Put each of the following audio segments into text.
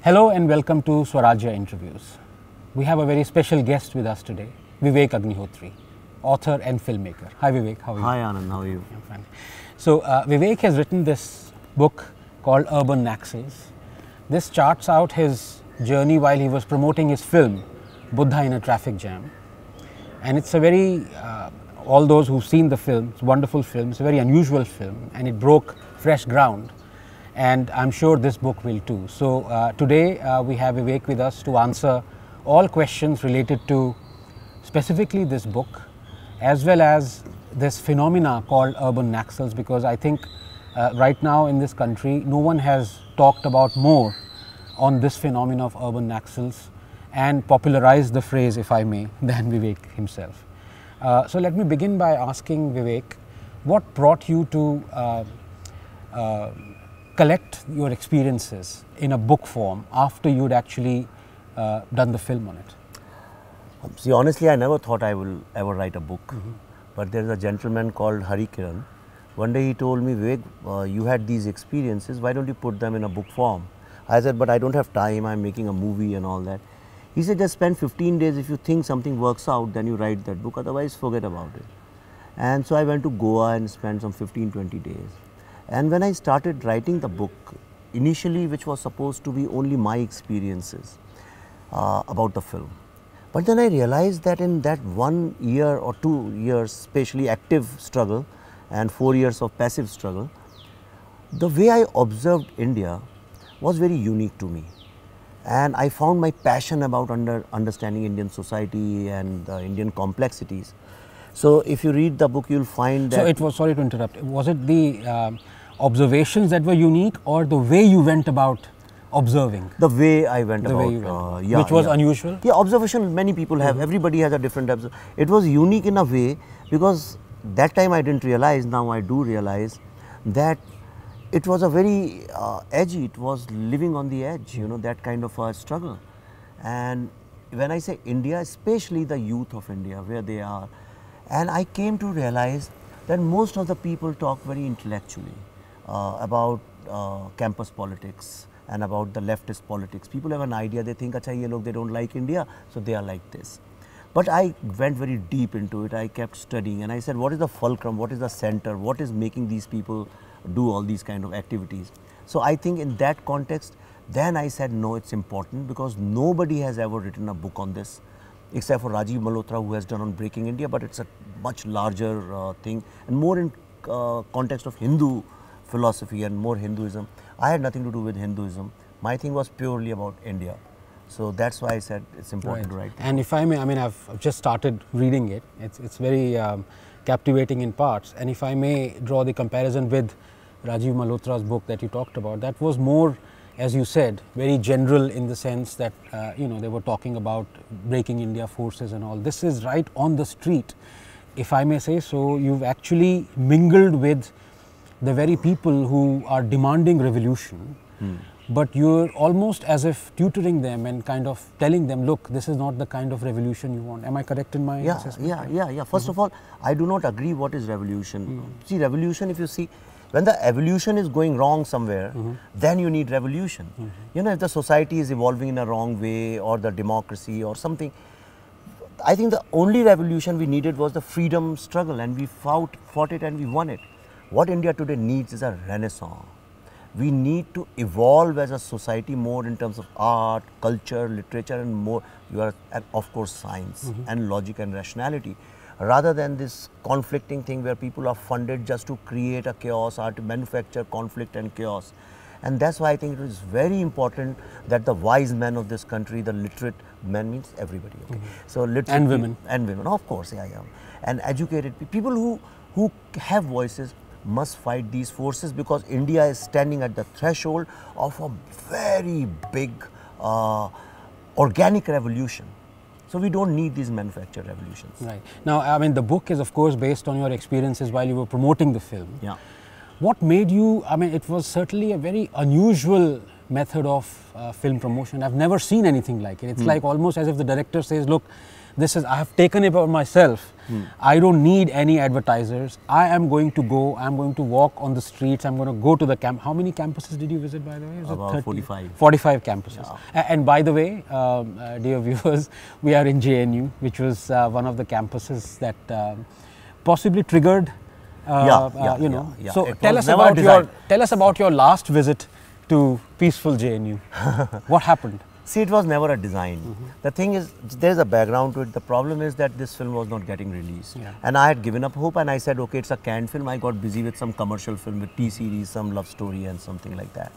Hello and welcome to Swarajya Interviews. We have a very special guest with us today, Vivek Agnihotri, author and filmmaker. Hi Vivek, how are you? Hi Anand, how are you? I'm fine. So Vivek has written this book called Urban Naxals. This charts out his journey while he was promoting his film, Buddha in a Traffic Jam. And it's a very, all those who've seen the film, it's a wonderful film, it's a very unusual film, and it broke fresh ground. And I'm sure this book will too. So today we have Vivek with us to answer all questions related to specifically this book, as well as this phenomena called urban Naxals, because I think right now in this country, no one has talked about more on this phenomena of urban Naxals and popularized the phrase, if I may, than Vivek himself. So let me begin by asking Vivek, what brought you to collect your experiences in a book form after you'd actually done the film on it? See, honestly, I never thought I will ever write a book. But there is a gentleman called Hari Kiran. One day he told me, Vivek, you had these experiences, why don't you put them in a book form? I said, but I don't have time, I'm making a movie and all that. He said, just spend 15 days, if you think something works out, then you write that book, otherwise forget about it. And so I went to Goa and spent some 15-20 days. And when I started writing the book, initially which was supposed to be only my experiences about the film. But then I realized that in that 1 year or 2 years, especially active struggle and 4 years of passive struggle, the way I observed India was very unique to me. And I found my passion about understanding Indian society and the Indian complexities. So if you read the book, you'll find that... So it was, sorry to interrupt, was it the observations that were unique or the way you went about observing? The way I went about, yeah, which was unusual? Yeah, observation many people have, everybody has a different observation. It was unique in a way because that time I didn't realize, now I do realize that it was a very edgy, it was living on the edge, you know, that kind of a struggle. And when I say India, especially the youth of India, where they are, and I came to realize that most of the people talk very intellectually about campus politics and about the leftist politics. People have an idea, they think, acha, ye log, they don't like India, so they are like this. But I went very deep into it, I kept studying and I said, what is the fulcrum, what is the center, what is making these people do all these kind of activities? So I think in that context, then I said, no, it's important because nobody has ever written a book on this, except for Rajiv Malhotra, who has done on Breaking India, but it's a much larger thing and more in context of Hindu philosophy and more Hinduism. I had nothing to do with Hinduism. My thing was purely about India. So that's why I said it's important to write. And if I may, I mean, I've just started reading it. It's very captivating in parts. And if I may draw the comparison with Rajiv Malhotra's book that you talked about, that was more, as you said, very general in the sense that, you know, they were talking about breaking India forces and all. This is right on the street, if I may say so. You've actually mingled with the very people who are demanding revolution, but you're almost as if tutoring them and kind of telling them, look, this is not the kind of revolution you want. Am I correct in my assessment? Yeah. First of all, I do not agree what is revolution. See, revolution, if you see, when the evolution is going wrong somewhere, then you need revolution. You know, if the society is evolving in a wrong way or the democracy or something, I think the only revolution we needed was the freedom struggle and we fought it and we won it. What India today needs is a renaissance. We need to evolve as a society more in terms of art, culture, literature and more, and of course science and logic and rationality. Rather than this conflicting thing where people are funded just to create a chaos or to manufacture conflict and chaos. And that's why I think it is very important that the wise men of this country, the literate men means everybody, okay? So literate and women. And women, of course, yeah. And educated people who have voices must fight these forces because India is standing at the threshold of a very big organic revolution. So we don't need these manufactured revolutions. Right. Now, I mean, the book is of course based on your experiences while you were promoting the film. Yeah. What made you, I mean, it was certainly a very unusual method of film promotion. I've never seen anything like it. It's like almost as if the director says, look, this is, I have taken it upon myself. I don't need any advertisers. I am going to go, I'm going to walk on the streets, I'm going to go to the camp. How many campuses did you visit, by the way? About 45. 45 campuses. Yeah. And by the way, dear viewers, we are in JNU, which was one of the campuses that possibly triggered, you know. So tell us about your last visit to peaceful JNU. What happened? See, it was never a design. The thing is, there is a background to it. The problem is that this film was not getting released. And I had given up hope, and I said, okay, it's a canned film. I got busy with some commercial film, with T-series, some love story and something like that.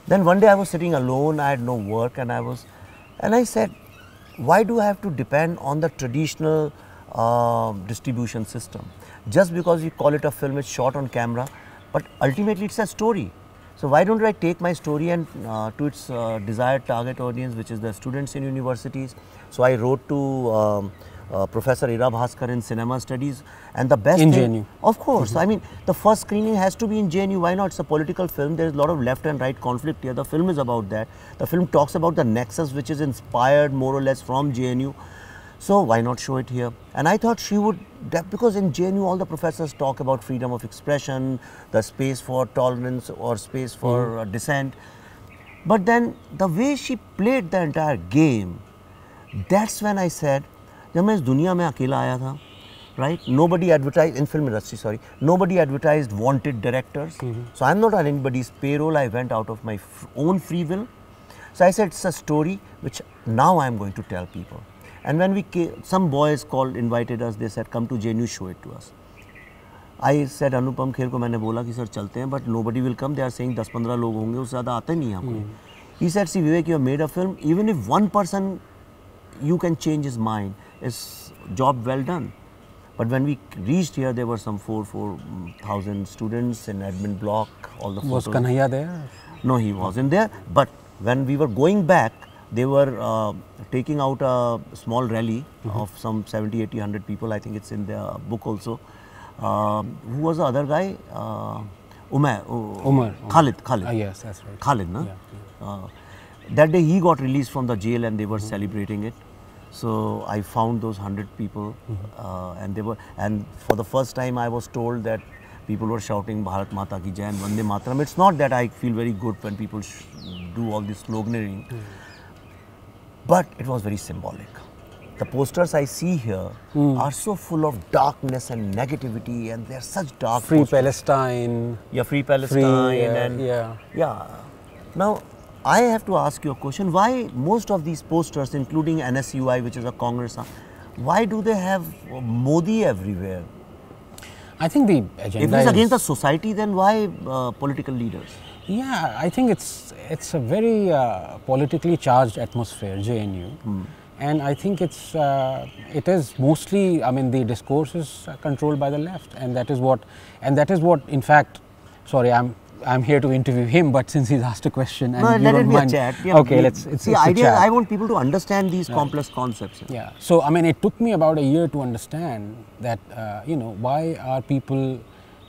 Then one day I was sitting alone, I had no work, and I said, why do I have to depend on the traditional distribution system? Just because you call it a film, it's shot on camera, but ultimately it's a story. So why don't I take my story and to its desired target audience, which is the students in universities. So I wrote to Professor Ira Bhaskar in cinema studies, and the best in thing, JNU. Of course. I mean, the first screening has to be in JNU. Why not? It's a political film. There is a lot of left and right conflict here. The film is about that. The film talks about the Naxals, which is inspired more or less from JNU. So why not show it here? And I thought she would, because in JNU all the professors talk about freedom of expression, the space for tolerance or space for dissent. But then the way she played the entire game, that's when I said, जब मैं इस दुनिया में अकेला आया था, right? Nobody advertised in film industry. Sorry, nobody advertised wanted directors. So I'm not on anybody's payroll. I went out of my own free will. So I said it's a story which now I'm going to tell people. And when we came, some boys invited us. They said, "Come to JNU, show it to us." I said, "Anupam Kher को मैंने बोला कि sir चलते हैं, but nobody will come. They are saying 10-15 लोग होंगे, उससे ज़्यादा आते नहीं हैं." He said, "See Vivek, you have made a film. Even if one person you can change his mind, it's job well done." But when we reached here, there were some 4,000 students in admin block. All the Was photos. Kanhaiya there? No, he wasn't there. But when we were going back, they were taking out a small rally of some 70, 80, 100 people. I think it's in the book also. Who was the other guy? Umar. Khalid. Yes, that's right. Khalid, no? Yeah. That day he got released from the jail and they were celebrating it. So I found those 100 people and for the first time I was told that people were shouting Bharat Mata Ki Jai and Vande Mataram. It's not that I feel very good when people do all this sloganeering. But it was very symbolic. The posters I see here are so full of darkness and negativity, and they're such dark Free posters. Palestine. Yeah, Free Palestine. Yeah. Now, I have to ask you a question. Why most of these posters, including NSUI, which is a Congress, why do they have Modi everywhere? I think the agenda If it's against the society, then why political leaders? Yeah, I think it's a very politically charged atmosphere, JNU, and I think it is mostly. I mean, the discourse is controlled by the left, and that is what. In fact, sorry, I'm here to interview him, but since he's asked a question, and no, you let don't it be mind, a chat. Yeah, okay, it's the idea. chat. I want people to understand these complex concepts. Yeah. So I mean, it took me about a year to understand that why are people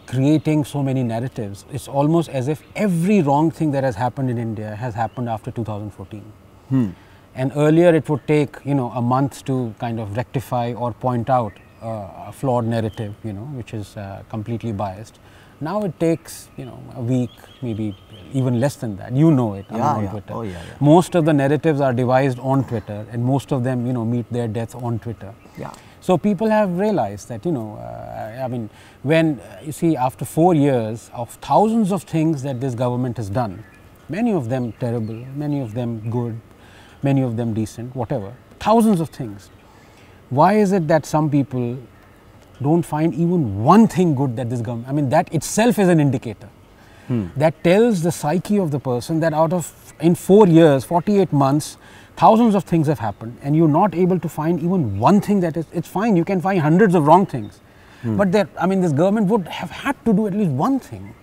creating so many narratives. It's almost as if every wrong thing that has happened in India has happened after 2014. And earlier it would take a month to kind of rectify or point out a flawed narrative, which is completely biased. Now it takes a week, maybe even less than that. You know it on Twitter. Oh, yeah. Most of the narratives are devised on Twitter, and most of them meet their death on Twitter. Yeah. So people have realized that I mean, when you see after 4 years of thousands of things that this government has done, many of them terrible, many of them good, many of them decent, whatever, thousands of things. Why is it that some people don't find even one thing good that this government, I mean, that itself is an indicator. That tells the psyche of the person that in 4 years, 48 months, thousands of things have happened, and you're not able to find even one thing that is, it's fine, you can find hundreds of wrong things. But this government would have had to do at least one thing.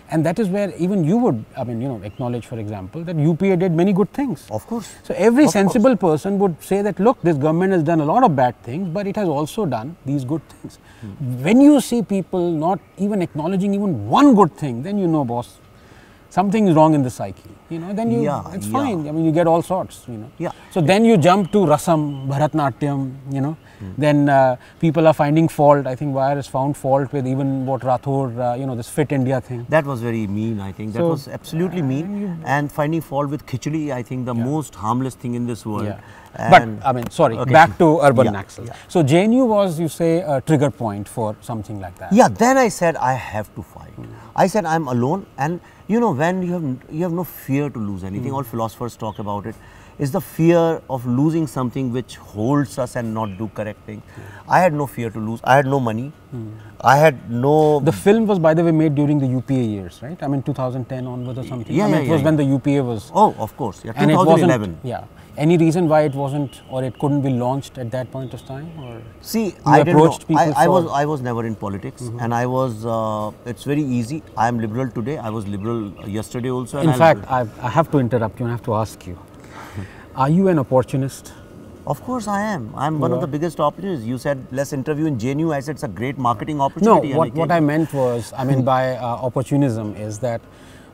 And that is where even you would, acknowledge, for example, that UPA did many good things. Of course. So every sensible person would say that, look, this government has done a lot of bad things, but it has also done these good things. When you see people not even acknowledging even one good thing, then boss, something is wrong in the psyche, you know, then you, it's fine. I mean, you get all sorts, you know. Yeah. So then you jump to Rasam, Bharatnatyam, you know. Then people are finding fault. I think Wire has found fault with even what Rathore, you know, this Fit India thing. That was very mean, I think. That was absolutely mean. And finding fault with khichdi, I think the most harmless thing in this world. Yeah. But, I mean, sorry, back to urban Naxals. Yeah. So JNU was, you say, a trigger point for something like that. Yeah, then I said, I have to fight. I said, I'm alone, and you know, when you have no fear to lose anything, all philosophers talk about it, is the fear of losing something which holds us and not do correct things. I had no fear to lose. I had no money. I had no... The film was, by the way, made during the UPA years, right? I mean, 2010 onwards or something. Yeah, I mean, it was when the UPA was... Oh, of course. Yeah, and 2011. It wasn't, yeah. Any reason why it wasn't, or it couldn't be launched at that point of time? Or see, I didn't know. I was never in politics, and I was. It's very easy. I am liberal today. I was liberal yesterday also. In fact, I have to interrupt you and I have to ask you: are you an opportunist? Of course, I am. I am one of the biggest opportunists. You said let's interview in JNU. I said it's a great marketing opportunity. No, what I meant was, I mean by opportunism is that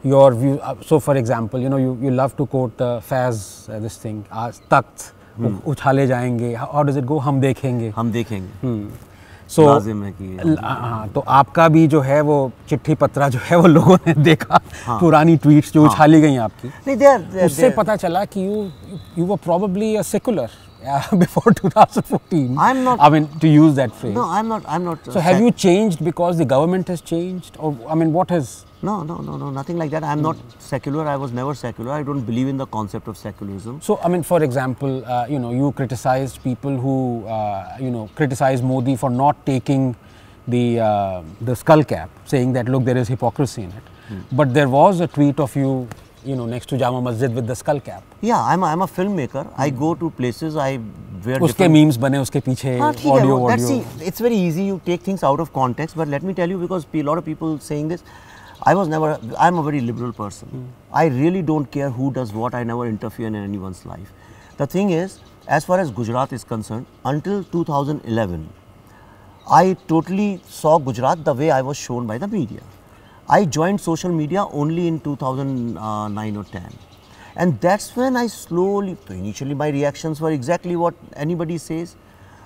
your view. So, for example, you know, you love to quote Faz this thing, "Takht uchhale jayenge." How does it go? हम देखेंगे. हम देखेंगे. So, तो आपका भी जो है वो चिट्ठी पत्रा जो है वो लोगों ने देखा, पुरानी ट्वीट्स जो उछाली गई आपकी. नहीं, उससे पता चला कि you were probably a secular before 2014. I'm not. I mean, to use that phrase. No, I'm not. So, have you changed because the government has changed, or I mean, what has? No, nothing like that. I'm not secular. I was never secular. I don't believe in the concept of secularism. So, I mean, for example, you know, you criticized people who, you know, criticize Modi for not taking the skull cap, saying that, look, there is hypocrisy in it. But there was a tweet of you, you know, next to Jama Masjid with the skull cap. Yeah, I'm a filmmaker. I go to places, I wear uske memes bane, uske piche audio. See, it's very easy. You take things out of context. But let me tell you, because a lot of people saying this, I'm a very liberal person. I really don't care who does what. I never interfere in anyone's life. The thing is, as far as Gujarat is concerned, until 2011, I totally saw Gujarat the way I was shown by the media. I joined social media only in 2009 or 10. And that's when I slowly, initially my reactions were exactly what anybody says.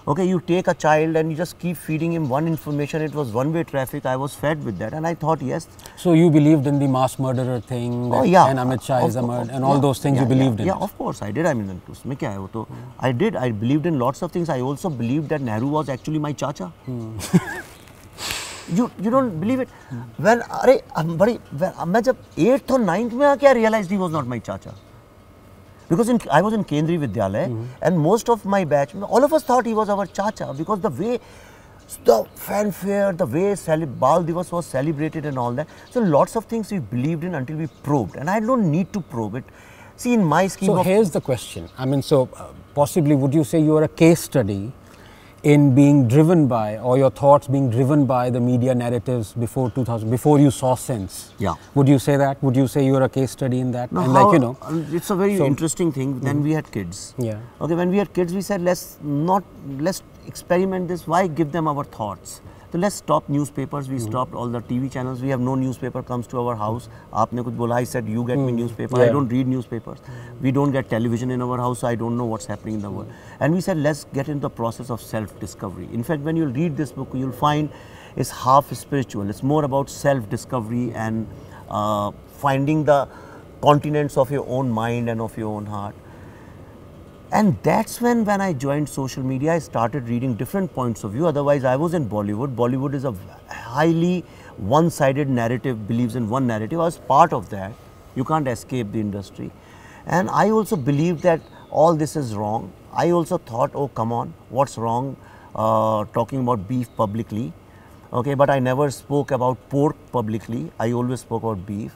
Okay, you take a child and you just keep feeding him one information. It was one-way traffic. I was fed with that, and I thought, yes. So you believed in the mass murderer thing, and Amit Shah is a murderer, and all those things you believed in? Yeah, of course I did. I mean, I did. I believed in lots of things. I also believed that Nehru was actually my chacha. You don't believe it? When I was 8th or 9th, I realized he was not my chacha. Because I was in Kendriya Vidyalaya, and most of my batch, all of us thought he was our chacha, because the way, the fanfare, the way Bal Divas was celebrated and all that. So lots of things we believed in until we probed, and I don't need to probe it. See, in my scheme of... So here's the question. I mean, so possibly would you say you are a case study in being driven by, or your thoughts being driven by the media narratives before 2000, before you saw sense? Yeah. Would you say that? Would you say you're a case study in that? No, and like, you know, it's a very interesting thing. Then we had kids. Yeah. Okay, when we had kids, we said, let's experiment this. Why give them our thoughts? So let's stop newspapers. We stopped all the TV channels. We have no newspaper comes to our house. Aapne kuch bola. I said, you get me newspaper. I don't read newspapers. We don't get television in our house, so I don't know what's happening in the world. And we said, let's get into the process of self-discovery. In fact, when you read this book, you'll find it's half spiritual. It's more about self-discovery and finding the continents of your own mind and of your own heart. And that's when I joined social media, I started reading different points of view. Otherwise, I was in Bollywood. Bollywood is a highly one-sided narrative, believes in one narrative. I was part of that. You can't escape the industry. And I also believed that all this is wrong. I also thought, oh, come on, what's wrong talking about beef publicly? Okay, but I never spoke about pork publicly. I always spoke about beef.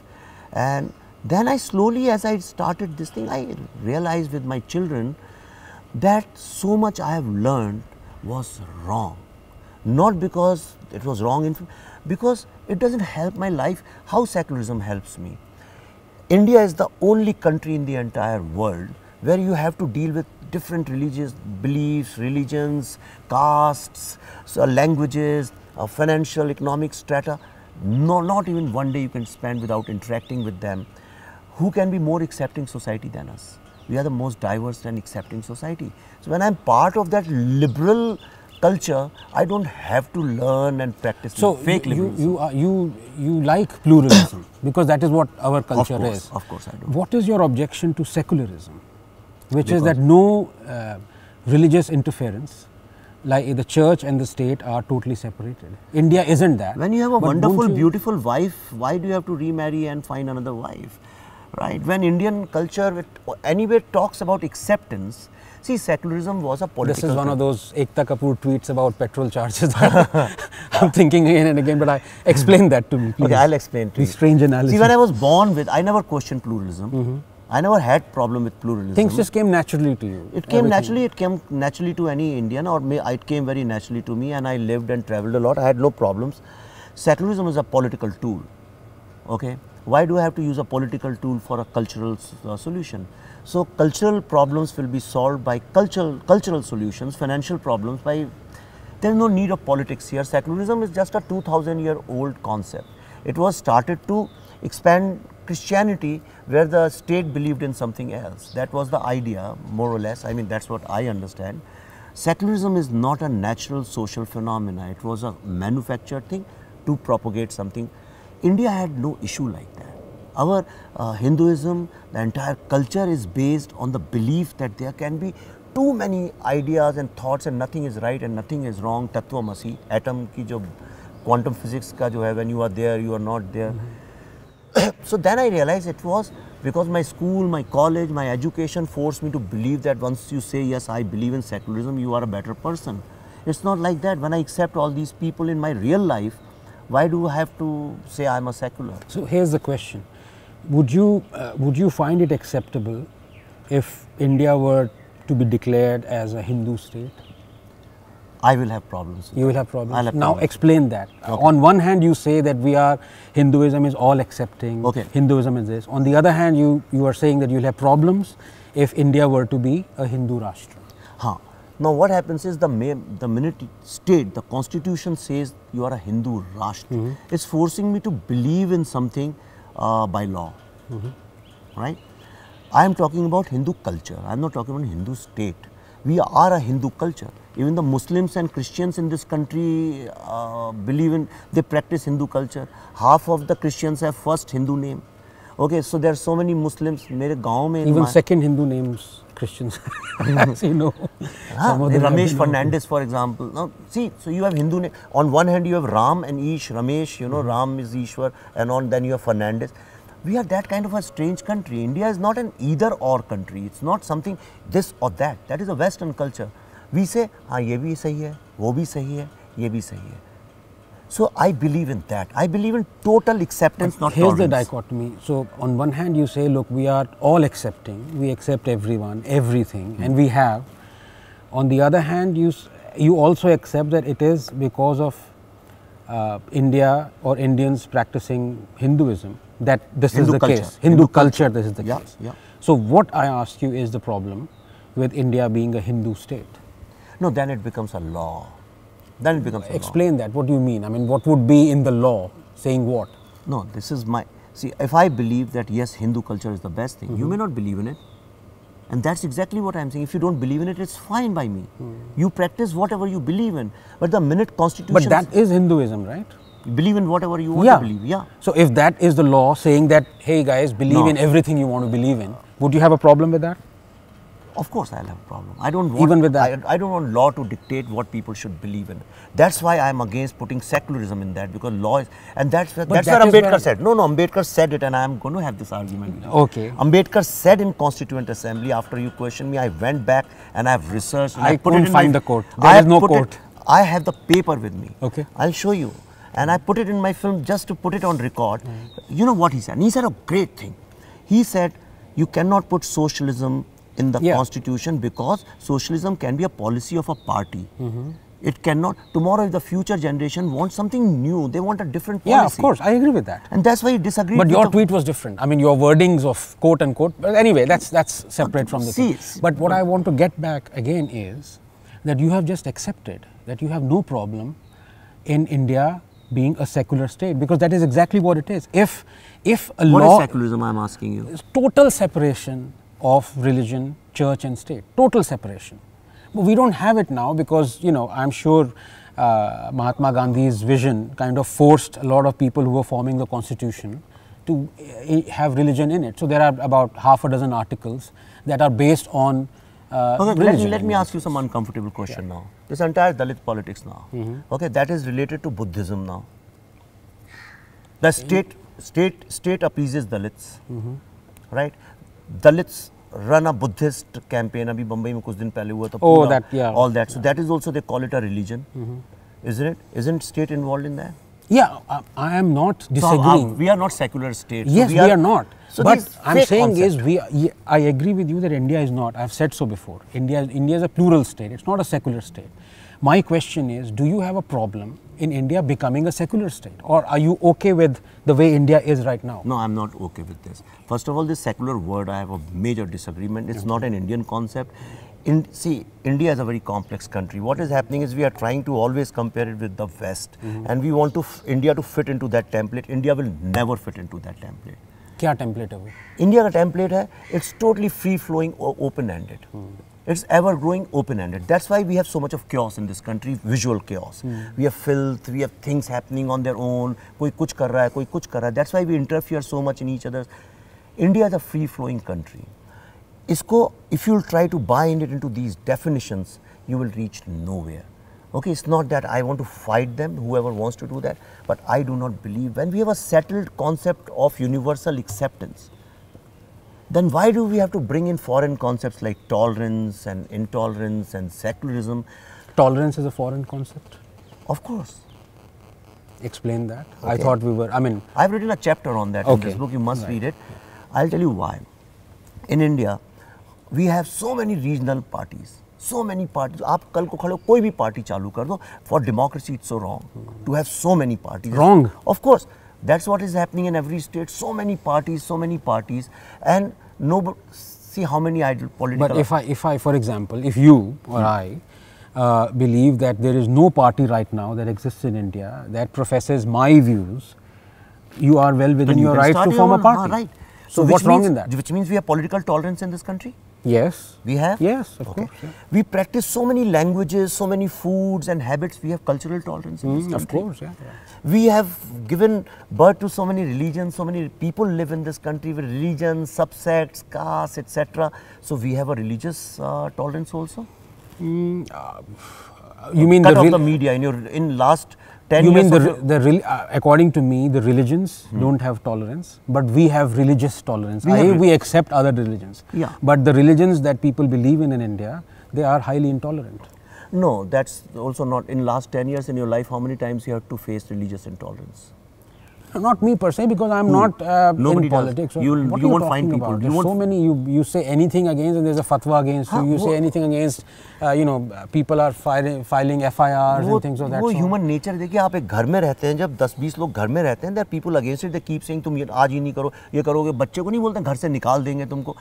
And then I slowly, as I started this thing, I realized with my children that so much I have learned was wrong. Not because it was wrong, because it doesn't help my life. How secularism helps me? India is the only country in the entire world where you have to deal with different religious beliefs, religions, castes, languages, financial, economic strata. No, not even one day you can spend without interacting with them. Who can be more accepting society than us? We are the most diverse and accepting society. So when I'm part of that liberal culture, I don't have to learn and practice fake liberalism. You like pluralism because that is what our culture is. Of course, I do. What is your objection to secularism, which is that no religious interference, like the church and the state are totally separated. India isn't that. When you have a wonderful, beautiful wife, why do you have to remarry and find another wife? Right? When Indian culture anyway talks about acceptance, see, secularism was a political This is one of those Ekta Kapoor tweets about petrol charges. I'm thinking again and again, but explain that to me, please. Okay, I'll explain to you. Strange analysis. See, when I was born with, I never questioned pluralism. I never had problem with pluralism. Things just came naturally to you. It came naturally. It came naturally to any Indian, or it came very naturally to me, and I lived and traveled a lot. I had no problems. Secularism is a political tool. Okay. Why do I have to use a political tool for a cultural solution? So cultural problems will be solved by cultural solutions, financial problems by, there is no need of politics here. Secularism is just a 2000-year-old concept. It was started to expand Christianity where the state believed in something else. That was the idea, more or less. I mean, that's what I understand. Secularism is not a natural social phenomena. It was a manufactured thing to propagate something. India had no issue like that. Our Hinduism, the entire culture is based on the belief that there can be too many ideas and thoughts and nothing is right and nothing is wrong. Tattvamasi, atom ki jo quantum physics ka jo hai, when you are there, you are not there. So then I realized it was because my school, my college, my education forced me to believe that once you say, yes, I believe in secularism, you are a better person. It's not like that. When I accept all these people in my real life, why do I have to say I'm a secular? So here's the question. Would you find it acceptable if India were to be declared as a Hindu state? I will have problems. You will have problems. I'll have now problems. Explain that. Okay. On one hand, you say that Hinduism is all accepting. Okay. Hinduism is this. On the other hand, you are saying that you'll have problems if India were to be a Hindu Rashtra. Now what happens is the minute state, the constitution says you are a Hindu Rashtra, it's forcing me to believe in something by law, right? I am talking about Hindu culture, I am not talking about Hindu state. We are a Hindu culture. Even the Muslims and Christians in this country they practice Hindu culture. Half of the Christians have first Hindu name. Okay, so there are so many Muslims. Mere gaon mein even second Hindu names Christians, as you know. Ramesh Fernandez, for example. Now, see, so you have Hindu name. On one hand, you have Ram and Ish, Ramesh, you know, Ram is Ishwar, and then you have Fernandez. We are that kind of a strange country. India is not an either-or country. It's not something this or that. That is a Western culture. We say, ye bhi sahi hai, wo bhi sahi hai, ye bhi sahi hai. So I believe in that. I believe in total acceptance, not tolerance. Here's the dichotomy. So on one hand you say, look, we are all accepting, we accept everyone, everything, and we have. On the other hand, you also accept that it is because of India or Indians practicing Hinduism that this is the case. Hindu culture, this is the case. Yeah. So what I ask you is the problem with India being a Hindu state? No, then it becomes a law. Then it becomes a law. Explain that. What do you mean? I mean, what would be in the law? Saying what? No, this is my... See, if I believe that yes, Hindu culture is the best thing, you may not believe in it. And that's exactly what I'm saying. If you don't believe in it, it's fine by me. You practice whatever you believe in. But the minute constitution... But that is Hinduism, right? You believe in whatever you want to believe, yeah. So if that is the law saying that, hey guys, believe in everything you want to believe in, would you have a problem with that? Of course I'll have a problem. I don't want, even with that? I don't want law to dictate what people should believe in. That's why I'm against putting secularism in that, because law is, and that's what Ambedkar said. No, Ambedkar said it, and I'm going to have this argument. Okay. Ambedkar said in Constituent Assembly, after you questioned me, I went back and I've researched. And I couldn't find the quote. There is no quote. I have the paper with me. Okay. I'll show you. And I put it in my film just to put it on record. You know what he said? And he said a great thing. He said, you cannot put socialism in the constitution because socialism can be a policy of a party. It cannot. Tomorrow if the future generation wants something new, they want a different policy. Yeah, of course, I agree with that. And that's why he disagreed. But your tweet was different. I mean, your wordings of quote unquote. But anyway, that's separate from the thing. But what I want to get back again is that you have just accepted that you have no problem in India being a secular state, because that is exactly what it is. If a What law is secularism, I am asking you? is total separation of religion, church and state, total separation. But we don't have it now because, you know, I'm sure Mahatma Gandhi's vision kind of forced a lot of people who were forming the constitution to have religion in it. So there are about half a dozen articles that are based on religion. Let me ask you some uncomfortable question now. This entire Dalit politics now, okay, that is related to Buddhism now. The state appeases Dalits, right? Dalits run a Buddhist campaign. Abhi Bombay mein kuch din pehle hua tha. Oh, that, yeah. All that. So that is also, they call it a religion, isn't it? Isn't state involved in that? Yeah, I am not disagreeing. So we are not secular state. Yes, so we are not. So but I'm saying concept. is I agree with you that India is not. I've said so before. India is a plural state. It's not a secular state. My question is, do you have a problem in India becoming a secular state, or are you okay with the way India is right now? No, I'm not okay with this. First of all, this secular word, I have a major disagreement. It's not an Indian concept. See, India is a very complex country. What is happening is we are trying to always compare it with the West, and we want India to fit into that template. India will never fit into that template. क्या template है वो? India का template है, it's totally free-flowing or open-ended. It's ever-growing, open-ended. That's why we have so much of chaos in this country, visual chaos. We have filth, we have things happening on their own. कोई कुछ कर रहा है, कोई कुछ कर रहा है. That's why we interfere so much in each other's. India is a free-flowing country. Isko, if you'll try to bind it into these definitions, you will reach nowhere. Okay, it's not that I want to fight them, whoever wants to do that, but I do not believe when we have a settled concept of universal acceptance, then why do we have to bring in foreign concepts like tolerance and intolerance and secularism? Tolerance is a foreign concept? Of course. Explain that. Okay. I thought we were, I mean. I've written a chapter on that in this book, you must read it. I'll tell you why. In India, we have so many regional parties. So many parties. आप कल को खड़े कोई भी party चालू कर दो. For democracy, it's so wrong to have so many parties. Wrong. Of course, that's what is happening in every state. So many parties, and nobody. See how many political. But if I, for example, if you or I believe that there is no party right now that exists in India that professes my views, you are well within your right to form a party. Right. So what's wrong in that? Which means we have political tolerance in this country. Yes. We have? Yes, of course. Yeah. We practice so many languages, so many foods and habits. We have cultural tolerance in this country. Of course, yeah. We have given birth to so many religions, so many people live in this country with religions, subsects, castes, etc. So we have a religious tolerance also? You mean cut off the media in last 10 you years? You mean according to me, the religions don't have tolerance, but we have religious tolerance. We accept other religions. Yeah. But the religions that people believe in India, they are highly intolerant. No, that's also not. In last 10 years in your life, how many times you have to face religious intolerance? Not me per se, because I'm not in politics. You won't find people. There's so many. You say anything against, and there's a fatwa against you. You say anything against, people are filing FIRs and things of that sort. वो human nature देखिए, आप एक घर में रहते हैं, जब 10-20 लोग घर में रहते हैं, there are people against it. They keep saying तुम ये आज ही नहीं करो, ये करोगे, बच्चे को नहीं बोलते घर से निकाल देंगे तुमको.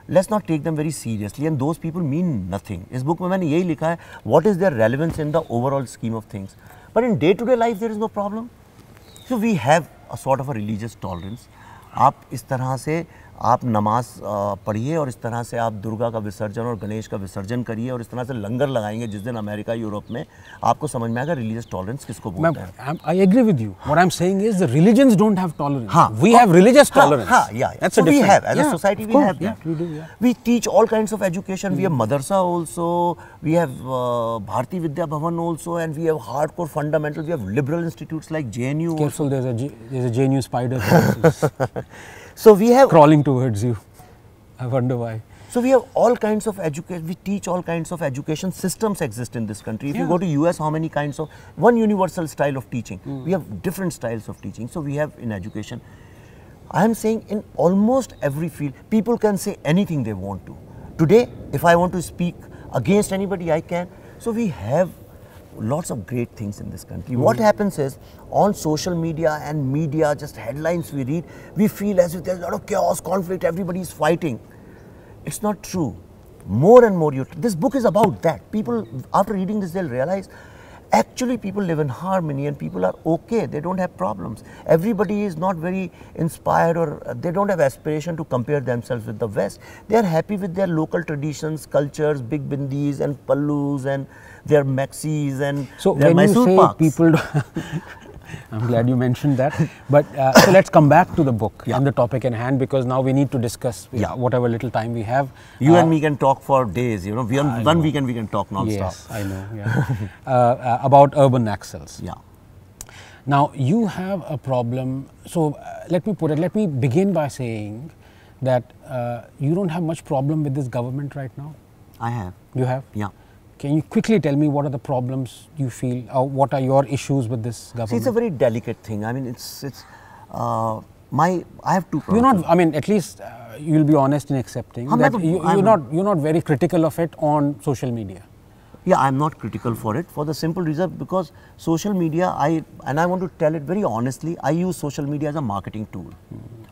Let's not take them very seriously, and those people mean nothing. इस book में मैंने यही लिखा है, what is their relevance in the overall scheme of things. But in day-to-day life, there is no problem. So we have a sort of a religious tolerance. आप इस तरह से आप नमाज पढ़िए और इस तरह से आप दुर्गा का विसर्जन और गणेश का विसर्जन करिए और इस तरह से लंगर लगाएंगे जिस दिन अमेरिका यूरोप में आपको समझ में आएगा रिलीजियस टॉलरेंस किसको बोलते हैं. I agree with you. What I'm saying is the religions don't have tolerance. We have religious tolerance. That's so a difference. We have as a society we have that. We do. Yeah. We teach all kinds of education. We have madrasa also. We have Bharati Vidya Bhavan also, and we have hardcore fundamentals. We have liberal institutes like JNU. Careful, there's a JNU spider. So we have crawling towards you. I wonder why. So we have all kinds of education. We teach all kinds of education systems exist in this country. If you go to US, how many kinds of one universal style of teaching? We have different styles of teaching. So we have in education. I am saying in almost every field, people can say anything they want to. Today, if I want to speak against anybody, I can. So we have lots of great things in this country. What happens is, on social media and media, just headlines we read, we feel as if there's a lot of chaos, conflict, everybody is fighting. It's not true. More and more, this book is about that. People, after reading this, they'll realize Actually, people live in harmony and people are okay. They don't have problems. Everybody is not very inspired, or they don't have aspiration to compare themselves with the West. They are happy with their local traditions, cultures, big bindis and pallus and their maxis and so their when Mysore you say Paks. people, I'm glad you mentioned that. But so let's come back to the book and the topic in hand, because now we need to discuss whatever little time we have. You and me can talk for days, you know. One weekend we can talk non-stop. Yes, I know. Yeah. About urban Naxals. Yeah. Now you have a problem. So let me begin by saying that you don't have much problem with this government right now. I have. You have? Yeah. Can you quickly tell me what are the problems you feel, or what are your issues with this government? See, it's a very delicate thing. I mean, I have two problems. You're not, I mean, at least you'll be honest in accepting that you're not very critical of it on social media. Yeah, I'm not critical for it, for the simple reason because social media, I want to tell it very honestly, I use social media as a marketing tool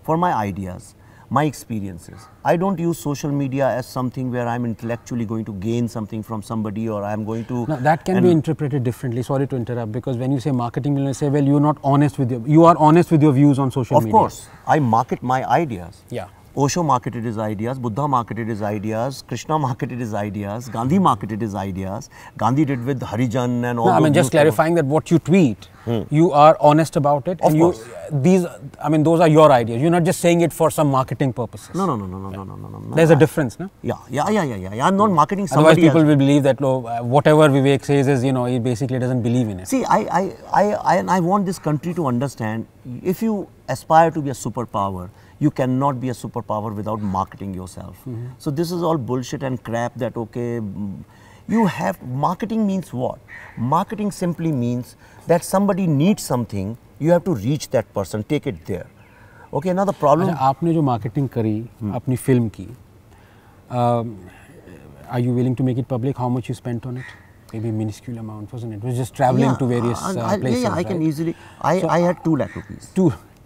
for my ideas, my experiences. I don't use social media as something where I'm intellectually going to gain something from somebody, or I'm going to... No, that can be interpreted differently. Sorry to interrupt, because when you say marketing, you say, well, you're not honest with you are honest with your views on social media. Of course, I market my ideas. Yeah. Osho marketed his ideas, Buddha marketed his ideas, Krishna marketed his ideas, Gandhi marketed his ideas, Gandhi did with Harijan and all. No, I mean, just clarifying that what you tweet, you are honest about it. Of course. Those are your ideas. You're not just saying it for some marketing purposes. No. There's a difference, no? Yeah. I'm not marketing somebody Otherwise, people else. will believe that whatever Vivek says is, he basically doesn't believe in it. See, I want this country to understand, if you aspire to be a superpower, you cannot be a superpower without marketing yourself. So this is all bullshit and crap that, okay, marketing means what? Marketing simply means that somebody needs something, you have to reach that person, take it there. Okay, now the problem... आपने जो marketing करी अपनी film की, are you willing to make it public how much you spent on it? Maybe a minuscule amount, wasn't it? It was just traveling to various places. Yeah, I can easily... I had 2 lakh rupees.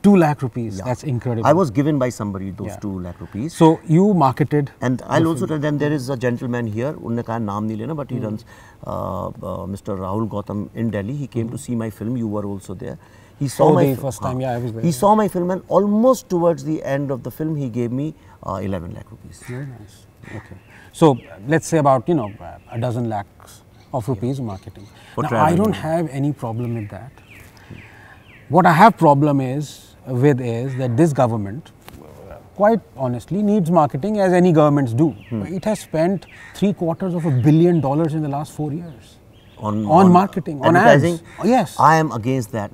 2 lakh rupees, that's incredible. I was given by somebody those 2 lakh rupees. So you marketed. And I'll also tell them there is a gentleman here, unne kaha naam nahi lena, but he runs Mr. Rahul Gautam in Delhi. He came to see my film, you were also there. He saw my first time, I was there. He saw my film, and almost towards the end of the film, he gave me 11 lakh rupees. Very nice. Okay. So let's say about, a dozen lakhs of rupees marketing. Now, I don't have any problem with that. What I have problem is that this government, quite honestly, needs marketing as any governments do. It has spent $750 million in the last 4 years on marketing, on ads. Yes, I am against that.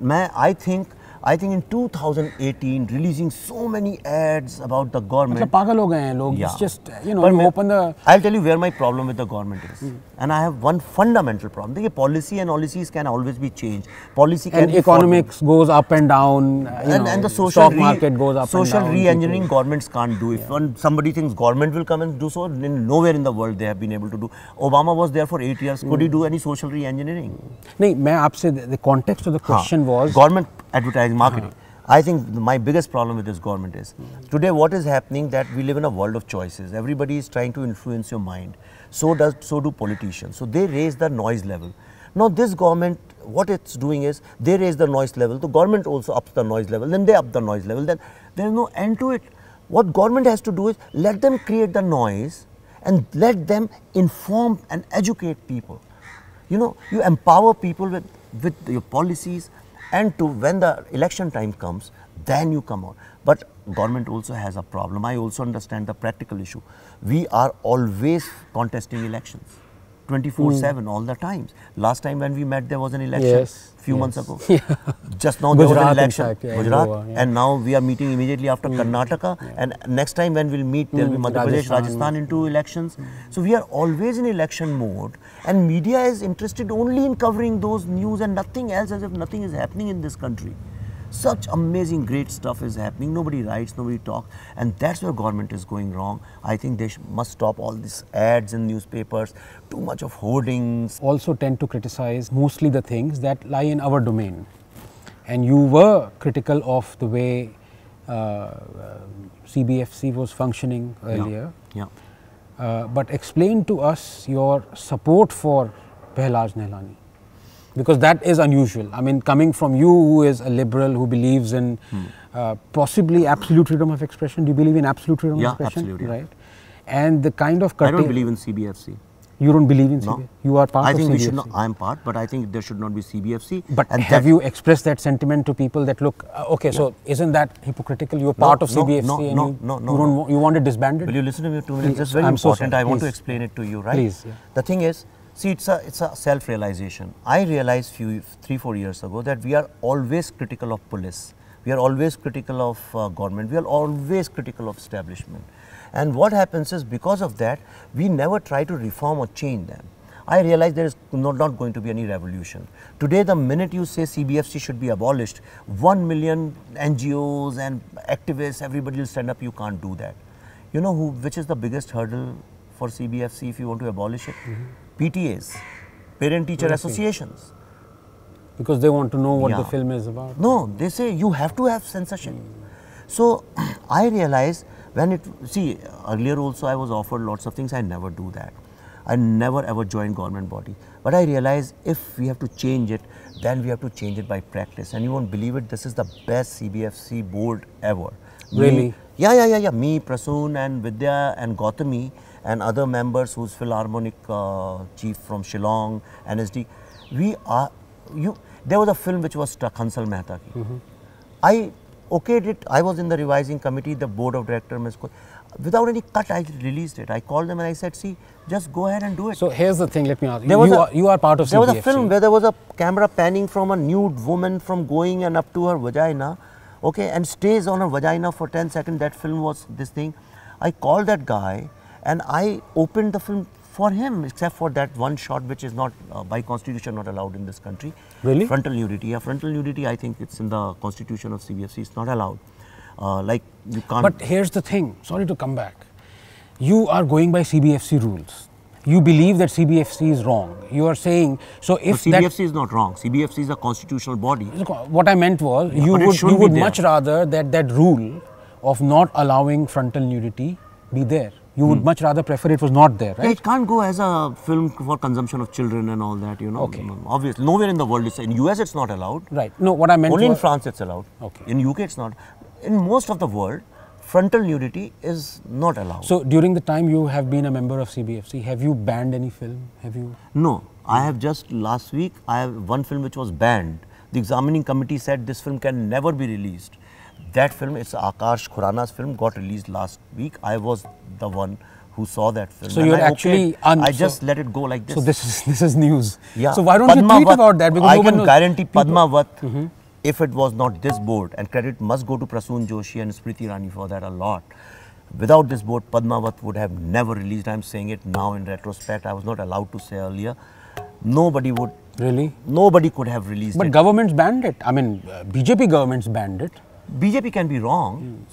I think in 2018, releasing so many ads about the government. मतलब पागल हो गए हैं लोग. It's just, you open the... I'll tell you where my problem with the government is. And I have one fundamental problem. The policy and policies can always be changed. Policy can and economics goes up and down. And the stock market goes up and down. Social re-engineering governments can't do. If somebody thinks government will come and do so, then nowhere in the world they have been able to do. Obama was there for 8 years. Could he do any social re-engineering? नहीं, मैं आपसे the context of the question was government advertising, marketing. I think my biggest problem with this government is today what is happening, that we live in a world of choices. Everybody is trying to influence your mind. So do politicians. So they raise the noise level. Now this government, what it's doing is they raise the noise level. The government also ups the noise level. Then they up the noise level. Then there is no end to it. What government has to do is let them create the noise and let them inform and educate people. You empower people with your policies. And when the election time comes, then you come out. But government also has a problem. I also understand the practical issue. We are always contesting elections, 24/7 all the times. Last time when we met, there was an election few months ago. Just now there was an election, Gujarat, and now we are meeting immediately after Karnataka. And next time when we'll meet, there will be Madhya Pradesh, Rajasthan into elections. So we are always in election mode, and media is interested only in covering those news and nothing else, as if nothing is happening in this country. Such amazing, great stuff is happening. Nobody writes, nobody talks, and that's where government is going wrong. I think they must stop all these ads in newspapers, too much of hoardings. Also tend to criticize mostly the things that lie in our domain. And you were critical of the way CBFC was functioning earlier. Yeah. But explain to us your support for Behlaj Nehlani. Because that is unusual. I mean, coming from you, who is a liberal, who believes in possibly absolute freedom of expression. Do you believe in absolute freedom of expression? Absolutely. Right. And the kind of I don't believe in CBFC. You don't believe in No. CBFC? You are part of CBFC? I think we should not, I am part, but I think there should not be CBFC. But have you expressed that sentiment to people that look, okay, so isn't that hypocritical? You are part of CBFC and you want it disbanded? Will you listen to me 2 minutes? It's very important. I want to explain it to you, right? Please. Yeah. The thing is, see, it's a self-realization. I realized 3-4 years ago that we are always critical of police. We are always critical of government. We are always critical of establishment. And what happens is, because of that, we never try to reform or change them. I realize there is not going to be any revolution. Today, the minute you say CBFC should be abolished, 1 million NGOs and activists, everybody will stand up, you can't do that. You know which is the biggest hurdle for CBFC if you want to abolish it? PTAs, parent-teacher associations. Because they want to know what the film is about. No, they say you have to have censorship. So, I realized when earlier also I was offered lots of things, I never do that. I never ever joined government body. But I realized if we have to change it, then we have to change it by practice. And you won't believe it, this is the best CBFC board ever. Really? Yeah. Me, Prasoon and Vidya and Gautami and other members who's Philharmonic chief from Shillong, NSD. There was a film which was stuck, Hansal Mehta ki. I okayed it. I was in the revising committee, the board of directors. Without any cut, I released it. I called them and I said, see, just go ahead and do it. So here's the thing, let me ask you. You are part of CBFC. There was a film where there was a camera panning from a nude woman from going and up to her vagina, okay, and stays on her vagina for 10 seconds. That film was this thing. I called that guy and I opened the film for him, except for that one shot which is not by constitution not allowed in this country. Really? Frontal nudity. Yeah, frontal nudity, I think it's in the constitution of CBFC, it's not allowed. Like you can't. But here's the thing, sorry to come back. You are going by CBFC rules. You believe that CBFC is wrong. You are saying, so if CBFC is not wrong, CBFC is a constitutional body. What I meant was, you would much rather that rule of not allowing frontal nudity be there. You would much rather prefer it was not there, right? Yeah, it can't go as a film for consumption of children and all that, you know. Okay. Obviously, nowhere in the world, in US it's not allowed. Right. No, what I meant only in France it's allowed. Okay. In UK it's not. In most of the world, frontal nudity is not allowed. So during the time you have been a member of CBFC, have you banned any film? Have you? No. I have just last week, I have one film which was banned. The examining committee said this film can never be released. That film, it's Akash Khurana's film, got released last week. I was the one who saw that film. So you're actually I just let it go like this. So this is news. Yeah. So why don't you tweet about that? Because I can guarantee Padmavat, if it was not this board, and credit must go to Prasoon Joshi and Smriti Irani for that a lot. Without this board, Padmavat would have never released. I'm saying it now in retrospect. I was not allowed to say earlier. Nobody would. Really? Nobody could have released it. But governments banned it. I mean, BJP governments banned it. BJP can be wrong.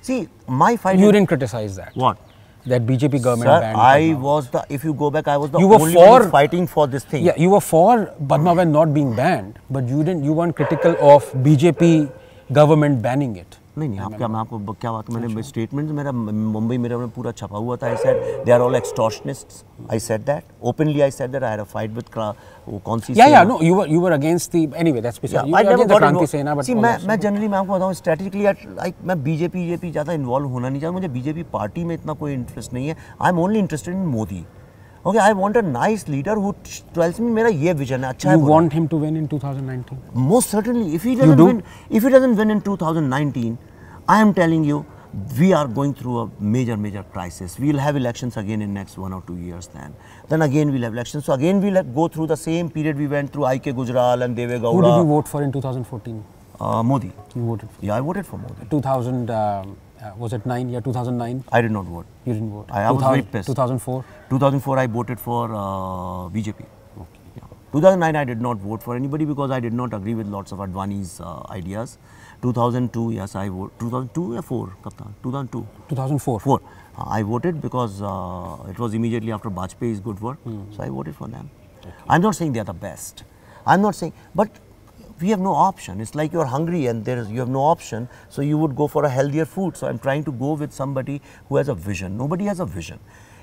See, my fight. You didn't criticize that. What? That BJP government Sir, banned. I was the. If you go back, I was the only one fighting for this thing. Yeah, you were for Padmavat not being banned, but you weren't critical of BJP government banning it. नहीं मैं आपको क्या बात मैंने statements मेरा मुंबई मेरा में पूरा छपा हुआ था. I said they are all extortionists. I said that openly. I said that I had a fight with कौन सी. Yeah, no, you were against the anyway. That's beside. Yeah, I never got involved. Sena, See, मैं generally मैं आपको बताऊँ strategically मैं BJP ज़्यादा involve होना नहीं चाहता. मुझे BJP party में इतना कोई interest नहीं है. I'm only interested in Modi. Okay, I want a nice leader who tells me मेरा ये vision है. अच्छा है. You want him to win in 2019? Most certainly. If he doesn't win in 2019, I am telling you, we are going through a major crisis. We will have elections again in next 1 or 2 years. Then again we'll have elections. So again we'll go through the same period we went through. I.K. Gujral and Deve Gowda. Who did you vote for in 2014? Modi. You voted for? Yeah, I voted for Modi. 2000. Was it 9? Yeah, 2009. I did not vote. You didn't vote. I was very pissed. 2004. 2004 I voted for BJP. Okay. Yeah. 2009 I did not vote for anybody because I did not agree with lots of Advani's ideas. 2002 yes I voted. 2002 or 4? 2002. 2004. 4. I voted because it was immediately after Bajpayee's good work. So I voted for them. Okay. I'm not saying they are the best. I'm not saying, but we have no option. It's like you're hungry and you have no option, so you would go for a healthier food. So I'm trying to go with somebody who has a vision. Nobody has a vision.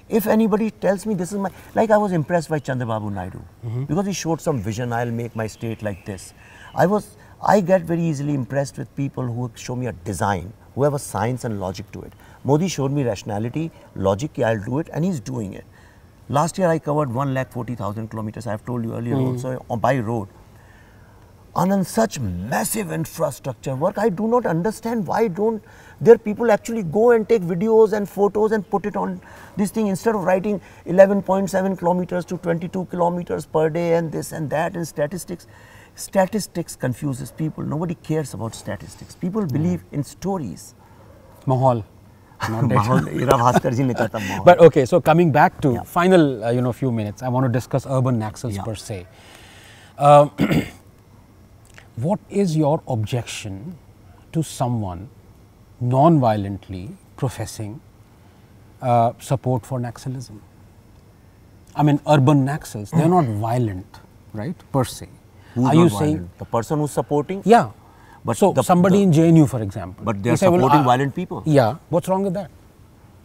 If anybody tells me this is my, like I was impressed by Chandrababu Naidu because he showed some vision, I'll make my state like this. I get very easily impressed with people who show me a design, who have a science and logic to it. Modi showed me rationality, logic, I'll do it, and he's doing it. Last year I covered 140,000 kilometers, I have told you earlier also, by road. Anand, such massive infrastructure work, I do not understand why don't there people actually go and take videos and photos and put it on this thing instead of writing 11.7 kilometers to 22 kilometers per day and this and that and statistics. Statistics confuses people. Nobody cares about statistics. People believe in stories. Mahal. Mahal. But okay, so coming back to final few minutes, I want to discuss urban Naxals per se. What is your objection to someone non-violently professing support for Naxalism? I mean, urban Naxals, they're not violent, right, per se. Who's Are not you violent? saying The person who's supporting? Yeah. But so somebody in JNU, for example. But they're supporting violent people. Yeah. What's wrong with that?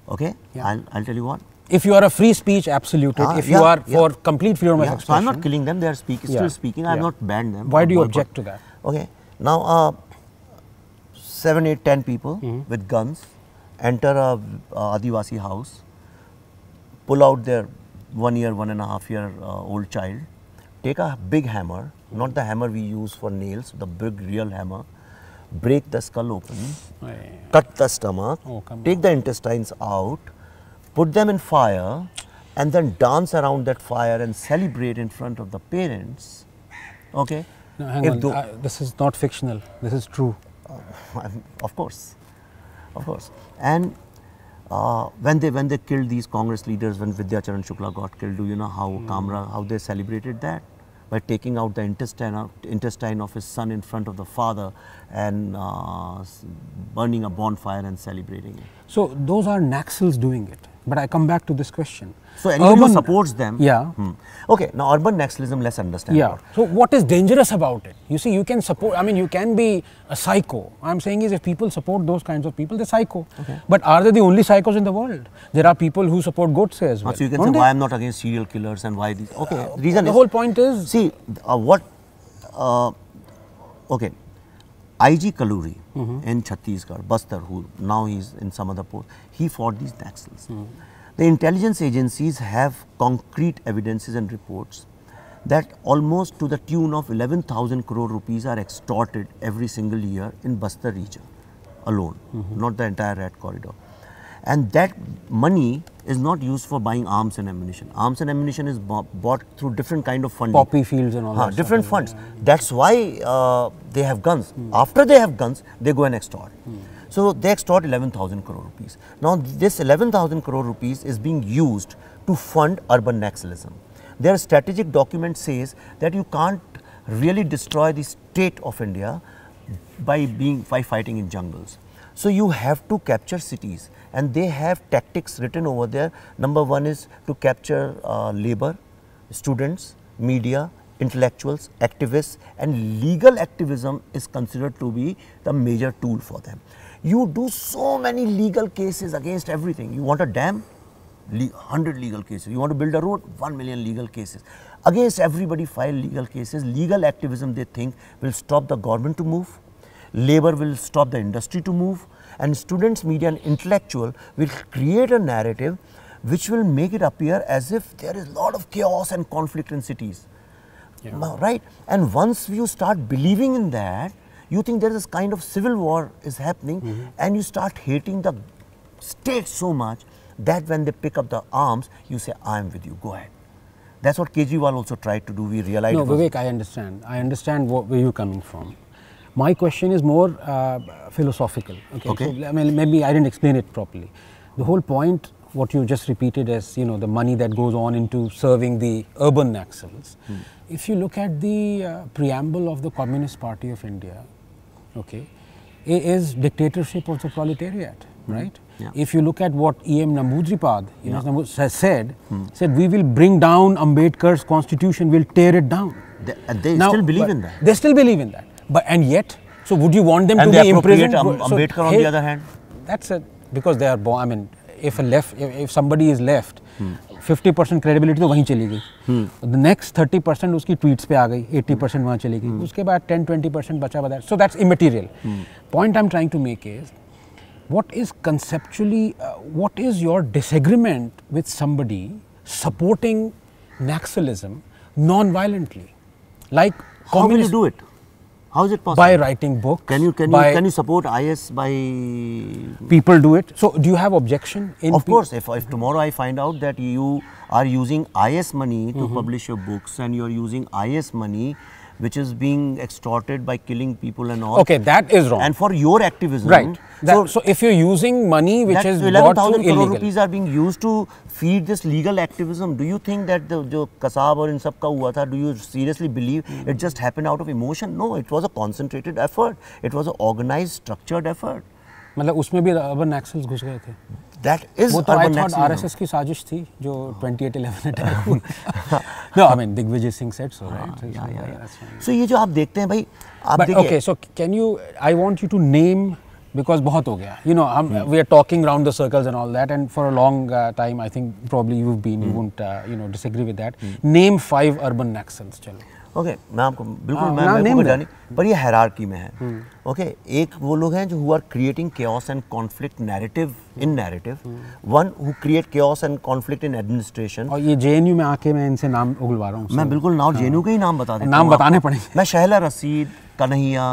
Okay. Yeah. I'll tell you what. If you are a free speech absolutist, if you are for complete freedom of expression. So I'm not killing them. They are still speaking. I have not banned them. Why do you object to that? Okay. Now, 7, 8, 10 people with guns enter a Adivasi house, pull out their 1 year, 1.5 year old child, take a big hammer, not the hammer we use for nails, the big real hammer, break the skull open, cut the stomach, take the intestines out, put them in fire, and then dance around that fire and celebrate in front of the parents. Okay? No, hang on. This is not fictional. This is true. Of course. Of course. And when they killed these Congress leaders, when Vidya Charan Shukla got killed, do you know how how they celebrated that? By taking out the intestine of his son in front of the father and burning a bonfire and celebrating it. So those are Naxals doing it. But I come back to this question. So anyone who supports them. Yeah. Okay, now urban Naxalism, let's understand. Yeah. So what is dangerous about it? You see, you can support, I mean, you can be a psycho. I'm saying is if people support those kinds of people, they're psycho. Okay. But are they the only psychos in the world? There are people who support Godse as well. So you can say why I'm not against serial killers and why these. Okay, reason the whole point is. See, okay. IG Kaluri in Chhattisgarh, Bastar, who now he's in some other post, he fought these Naxals. The intelligence agencies have concrete evidences and reports that almost to the tune of 11,000 crore rupees are extorted every single year in Bastar region alone, not the entire Red Corridor. And that money is not used for buying arms and ammunition. Arms and ammunition is bought through different kind of funding. Poppy fields and all that. Different funds. That's why they have guns. After they have guns, they go and extort. So they extort 11,000 crore rupees. Now this 11,000 crore rupees is being used to fund urban Naxalism. Their strategic document says that you can't really destroy the state of India by fighting in jungles. So you have to capture cities, and they have tactics written over there. Number one is to capture labor, students, media, intellectuals, activists, and legal activism is considered to be the major tool for them. You do so many legal cases against everything. You want a dam? 100 legal cases. You want to build a road? 1 million legal cases. Against everybody, file legal cases. Legal activism, they think, will stop the government to move. Labor will stop the industry to move, and students, media and intellectual will create a narrative which will make it appear as if there is a lot of chaos and conflict in cities. Right? And once you start believing in that, you think there is kind of civil war is happening, and you start hating the state so much that when they pick up the arms, you say, I am with you, go ahead. That's what Kejriwal also tried to do. We realized. No, Vivek, I understand. I understand where you're coming from. My question is more philosophical. Okay. So, I mean, maybe I didn't explain it properly. The whole point, what you just repeated is, the money that goes on into serving the urban Naxals. If you look at the preamble of the Communist Party of India, okay, it is dictatorship of the proletariat, right? Yeah. If you look at what E.M. Namboodiripad said, we will bring down Ambedkar's constitution, we'll tear it down. They still believe in that. They still believe in that. And yet, so would you want them to be imprisoned? Ambedkar on the other hand? That's it, because they are born, I mean, if somebody is left, 50% credibility तो वहीं चली गई. The next 30% उसकी tweets पे आ गई, 80% वहाँ चली गई. उसके बाद 10-20% बचा बचा. So that's immaterial. Point I'm trying to make is, what is conceptually, what is your disagreement with somebody supporting Naxalism non-violently, like how will you do it? How is it possible? By writing books. Can you support IS by? People do it. So do you have objection? Of course, if tomorrow I find out that you are using IS money to publish your books, and you are using IS money which is being extorted by killing people and all. Okay, that is wrong. And for your activism. Right. So if you're using money which is got through 11,000 crore illegal. rupees are being used to feed this legal activism. Do you think that the jo Kasab or in sab ka hua tha, do you seriously believe it just happened out of emotion? No, it was a concentrated effort. It was an organized, structured effort. मतलब उसमें भी urban Naxals घुस गए थे. That is वो तो I urban thought Naxalism. RSS की साजिश थी जो 28/11 अटैक हुआ. No, I mean Digvijay Singh said so, right? Yeah. So ये जो आप देखते हैं भाई, आप But देखिए. okay, so can you? I want you to name, because बहुत हो गया. You know, we are talking round the circles and all that, and for a long time, I think probably you've been, you won't, disagree with that. Name 5 urban Naxals, चलो. Okay मैं आपको बिल्कुल मैं जानी, पर ये हायरार्की में है. ओके, एक वो लोग हैं जो who are creating chaos and conflict narrative in narrative, one who create chaos and conflict in administration. और ये JNU में आके मैं इनसे नाम उगलवा रहा हूँ. मैं बिल्कुल नाम JNU के ही नाम बता देता हूँ. नाम बताने पड़ेंगे. मैं शहला रसीद, कन्हैया,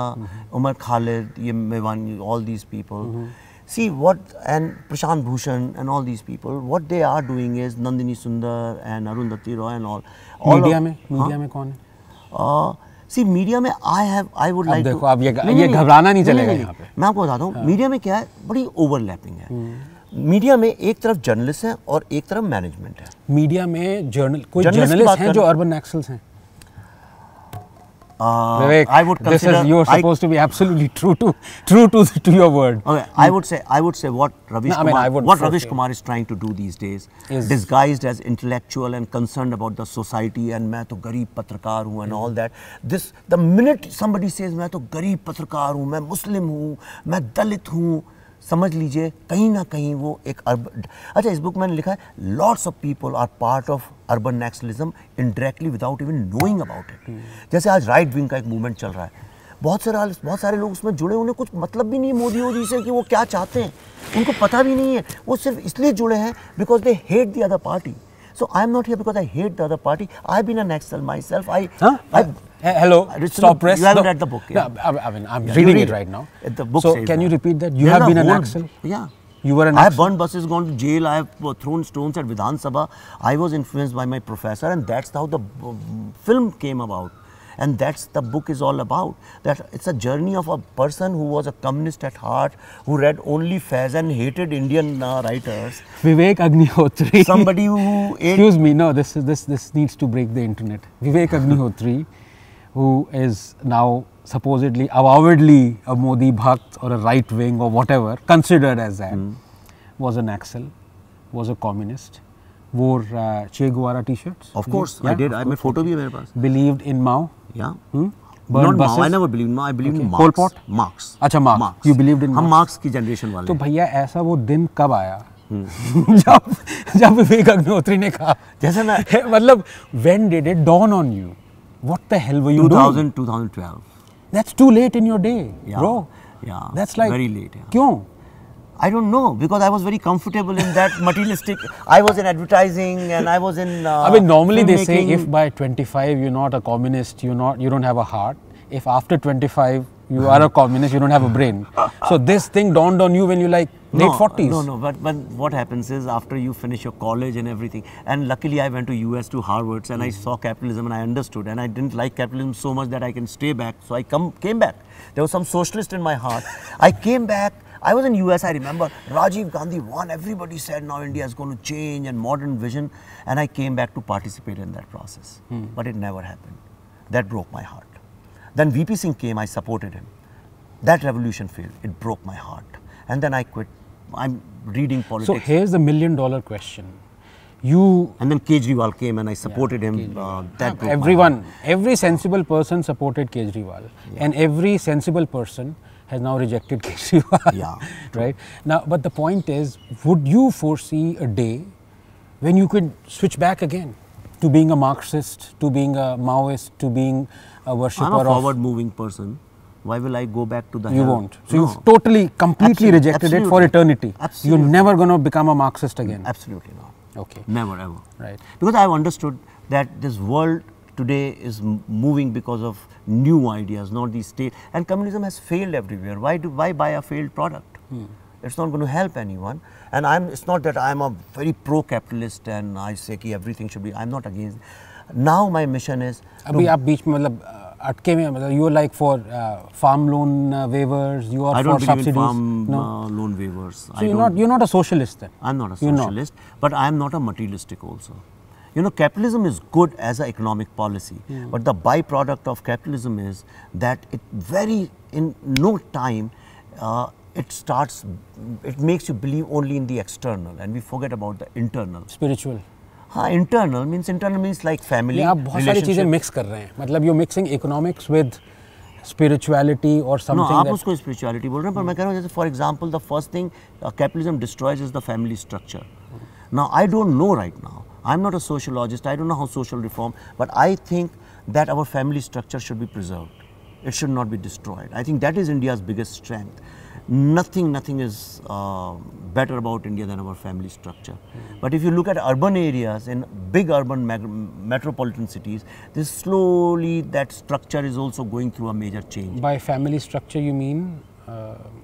उमर खालिद, ये Mevani, all these people. See what, and Prashant Bhushan and all these people, what they are doing is Nandini Sundar and Arundhati Roy and all. Media में कौन है? See मीडिया में I would like to. देखो अब ये घबराना नहीं चलेगा यहाँ पे. मैं आपको बताता हूँ मीडिया में क्या है, बड़ी ओवरलैपिंग है. मीडिया में एक तरफ जर्नलिस्ट हैं और एक तरफ मैनेजमेंट है. मीडिया में कोई जर्नलिस्ट हैं जो अर्बन नक्सल्स हैं? Vivek, I would consider you're supposed to be absolutely true to your word. Okay, I would say what Ravish Kumar is trying to do these days is disguised as intellectual and concerned about the society, and मैं तो गरीब पत्रकार हूँ and all that. The minute somebody says मैं तो गरीब पत्रकार हूँ, मैं मुस्लिम हूँ, मैं दलित हूँ, समझ लीजिए कहीं ना कहीं वो एक अच्छा, इस बुक में मैंने लिखा है lots of people are part of urban naxalism indirectly without even knowing about it. जैसे आज राइट विंग का एक मूवमेंट चल रहा है, बहुत सारे लोग उसमें जुड़े, उन्हें कुछ मतलब भी नहीं है मोदी से कि वो क्या चाहते हैं, उनको पता भी नहीं है, वो सिर्फ इसलिए जुड़े हैं because they hate the other party. So I am not here because I hate the other party. I have been a Naxal myself. Hello, stop press. You haven't read the book. Yeah. No, I mean, I'm reading it right now. The book so says can you that. repeat that? You have been a Naxal? Yeah. You were a Naxal? I have burned buses, gone to jail. I have thrown stones at Vidhan Sabha. I was influenced by my professor, and that's how the film came about. And that's the book is all about. That it's a journey of a person who was a communist at heart, who read only Faiz and hated Indian writers. Vivek Agnihotri. Somebody who excuse me, no, this needs to break the internet. Vivek Agnihotri, who is now supposedly, avowedly a Modi Bhakt or a right wing or whatever, considered as that, was a Naxal, was a communist, wore Che Guevara t-shirts. Of course, I did. I have a photo bhi hai mere paas. Believed in Mao. Yeah. Not Mao. I never believed in Mao. I believed in Marx. Pol Pot? Marx. अच्छा Marx. You believed in Marx. हम Marx की generation वाले. तो भैया ऐसा वो दिन कब आया? जब विवेक अग्निहोत्री ने कहा जैसे ना मतलब when did it dawn on you? What the hell were you doing? 2012. That's too late in your day, bro. Yeah. That's like very late. Yeah. क्यों? I don't know, because I was very comfortable in that materialistic. I was in advertising and I was in. I mean, normally they say if by 25 you're not a communist, you don't have a heart. If after 25 you are a communist, you don't have a brain. So this thing dawned on you when you like late 40s. No. But what happens is after you finish your college and everything, and luckily I went to US to Harvard and I saw capitalism and I understood, and I didn't like capitalism so much that I can stay back. So I came back. There was some socialist in my heart. I came back. I was in US, I remember, Rajiv Gandhi won, everybody said now India is going to change and modern vision, and I came back to participate in that process. But it never happened. That broke my heart. Then VP Singh came, I supported him. That revolution failed, it broke my heart. And then I quit. I'm reading politics. So here's the $1 million question. And then Kejriwal came and I supported him. That broke everyone, every sensible person supported Kejriwal. And every sensible person has now rejected Kejriwal. Yeah. Right? Now, but the point is, would you foresee a day when you could switch back again to being a Marxist, to being a Maoist, to being a worshipper of... I'm a forward-moving person. Why will I go back to the You hell? won't. So No. you've totally, completely rejected it for eternity. Absolutely. You're never going to become a Marxist again. Absolutely not. Okay. Never ever. Right. Because I've understood that this world today is moving because of new ideas, not the state. And communism has failed everywhere. Why buy a failed product? It's not going to help anyone. And it's not that I'm a very pro-capitalist and I say कि everything should be. I'm not against. Now my mission is. अभी आप बीच में मतलब अटके में मतलब you are like for farm loan waivers, you are I for don't believe subsidies. in farm No. loan waivers. So you're not a socialist then. I'm not a You're not. socialist, but I'm not a materialistic also. You know, capitalism is good as an economic policy, but the byproduct of capitalism is that in no time, it makes you believe only in the external and we forget about the internal. Spiritual. Internal means like family, ये आप बहुत सारी चीजें relationship. Mix कर रहे हैं मतलब you're mixing economics with spirituality or No, something आप that उसको spirituality बोल रहे हैं पर मैं कह रहा हूँ जैसे for example the first thing capitalism destroys is the family structure. Now I don't know right now. I'm not a sociologist. I don't know how social reform, but I think that our family structure should be preserved. It should not be destroyed. I think that is India's biggest strength. Nothing is better about India than our family structure. But if you look at urban areas, in big urban metropolitan cities, this slowly that structure is also going through a major change. by family structure you mean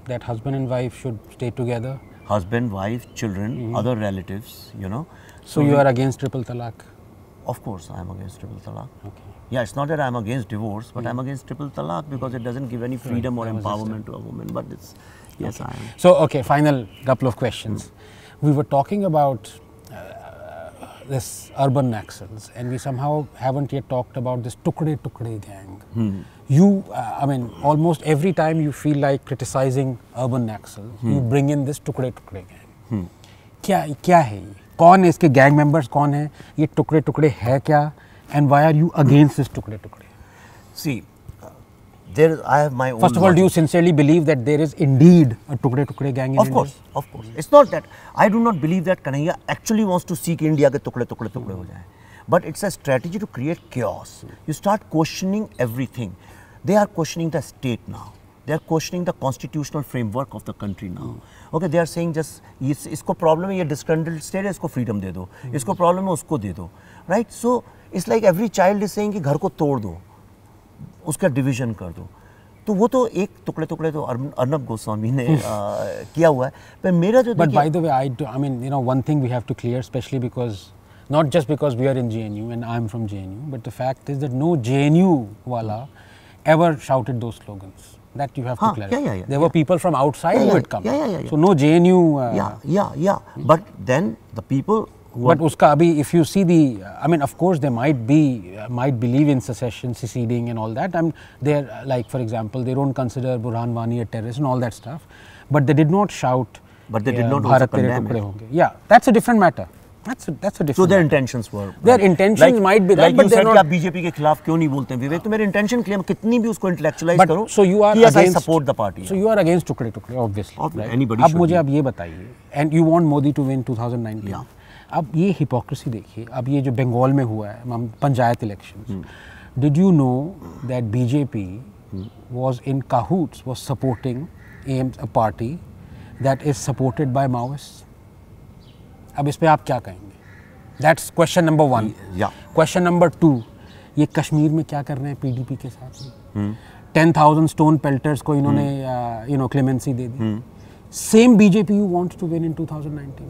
that husband and wife should stay together. Husband, wife, children, other relatives, you know. So you are against triple talaq. Of course, I am against triple talaq. Okay. Yeah, it's not that I am against divorce, but I am against triple talaq because it doesn't give any freedom or empowerment to a woman. But it's, yes, I am. So, okay, final couple of questions. We were talking about this urban Naxals and we somehow haven't yet talked about this Tukde gang. You, I mean, almost every time you feel like criticizing urban Naxals, you bring in this Tukde gang. क्या है ये? कौन है इसके gang members कौन है? ये टुकड़े है क्या? And why are you against this tukde? See, I have my own. First of all, do you sincerely believe that there is indeed a tukde gang in India? Of course. It's not that I do not believe that Kanhaiya actually wants to seek India ke tukde ho jaye. But it's a strategy to create chaos. You start questioning everything. They are questioning the state now. They are questioning the constitutional framework of the country now. Okay, they are saying just isko problem hai ye disgruntled state hai isko freedom de do. Isko problem hai usko de do. Right? So it's like every child is saying कि घर को तोड़ दो, उसका division कर दो. तो वो तो एक टुकड़े तो अर्नब गोस्वामी ने किया हुआ है. पर मेरा जो But by the way, I mean, you know, one thing we have to clear, especially because not just because we are in JNU and I'm from JNU, but the fact is that no JNU wala ever shouted those slogans. That you have to clarify. There were people from outside who had come. So no JNU. But then the people. But uska abhi, if you see the, I mean, of course, they might believe in secession, seceding and all that. And they're like, for example, they don't consider Burhan Wani a terrorist and all that stuff. But they did not shout. But they did not also condemn it. Yeah, that's a different matter. That's a different. So their intentions were. Their intentions might be that, like but you they're said not. कि आप BJP के खिलाफ क्यों नहीं बोलते हैं विवेक? तो मेरे intention clear, कितनी भी उसको intellectualize But करो. so you are yes, against. I support the party. So you are against टुकड़े obviously. Right? Anybody अब should मुझे be. अब ये बताइए. And you want Modi to win 2019. Yeah. अब ये hypocrisy देखिए. अब ये जो बंगाल में हुआ है panchayat elections. Did you know that BJP was in cahoots, was supporting a party that is supported by Maoists? अब इस पे आप क्या कहेंगे? That's question number 1. Yeah. Question number 2. ये कश्मीर में क्या कर रहे हैं PDP के साथ? 10,000 stone pelters को इन्होंने clemency they the. Same BJP you want to win in 2019.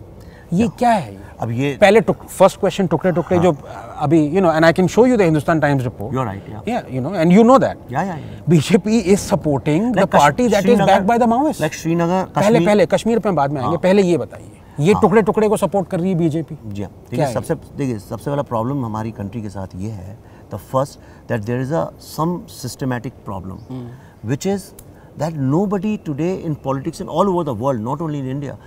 ये क्या है? अब ये पहले first question टुकड़े जो अभी and I can show you the Hindustan Times report. You're right. Yeah, and you know that. Yeah. BJP is supporting the party that is backed by the Maoists. Like Srinagar, पहले कश्मीर पे बाद में आएंगे. पहले ये बताइए. ये टुकड़े को सपोर्ट कर रही है बीजेपी. जी हाँ. देखिए सबसे बड़ा प्रॉब्लम हमारी कंट्री के साथ ये है. The first that there is some systematic problem, which is that nobody today in politics and all over the world, not only in India,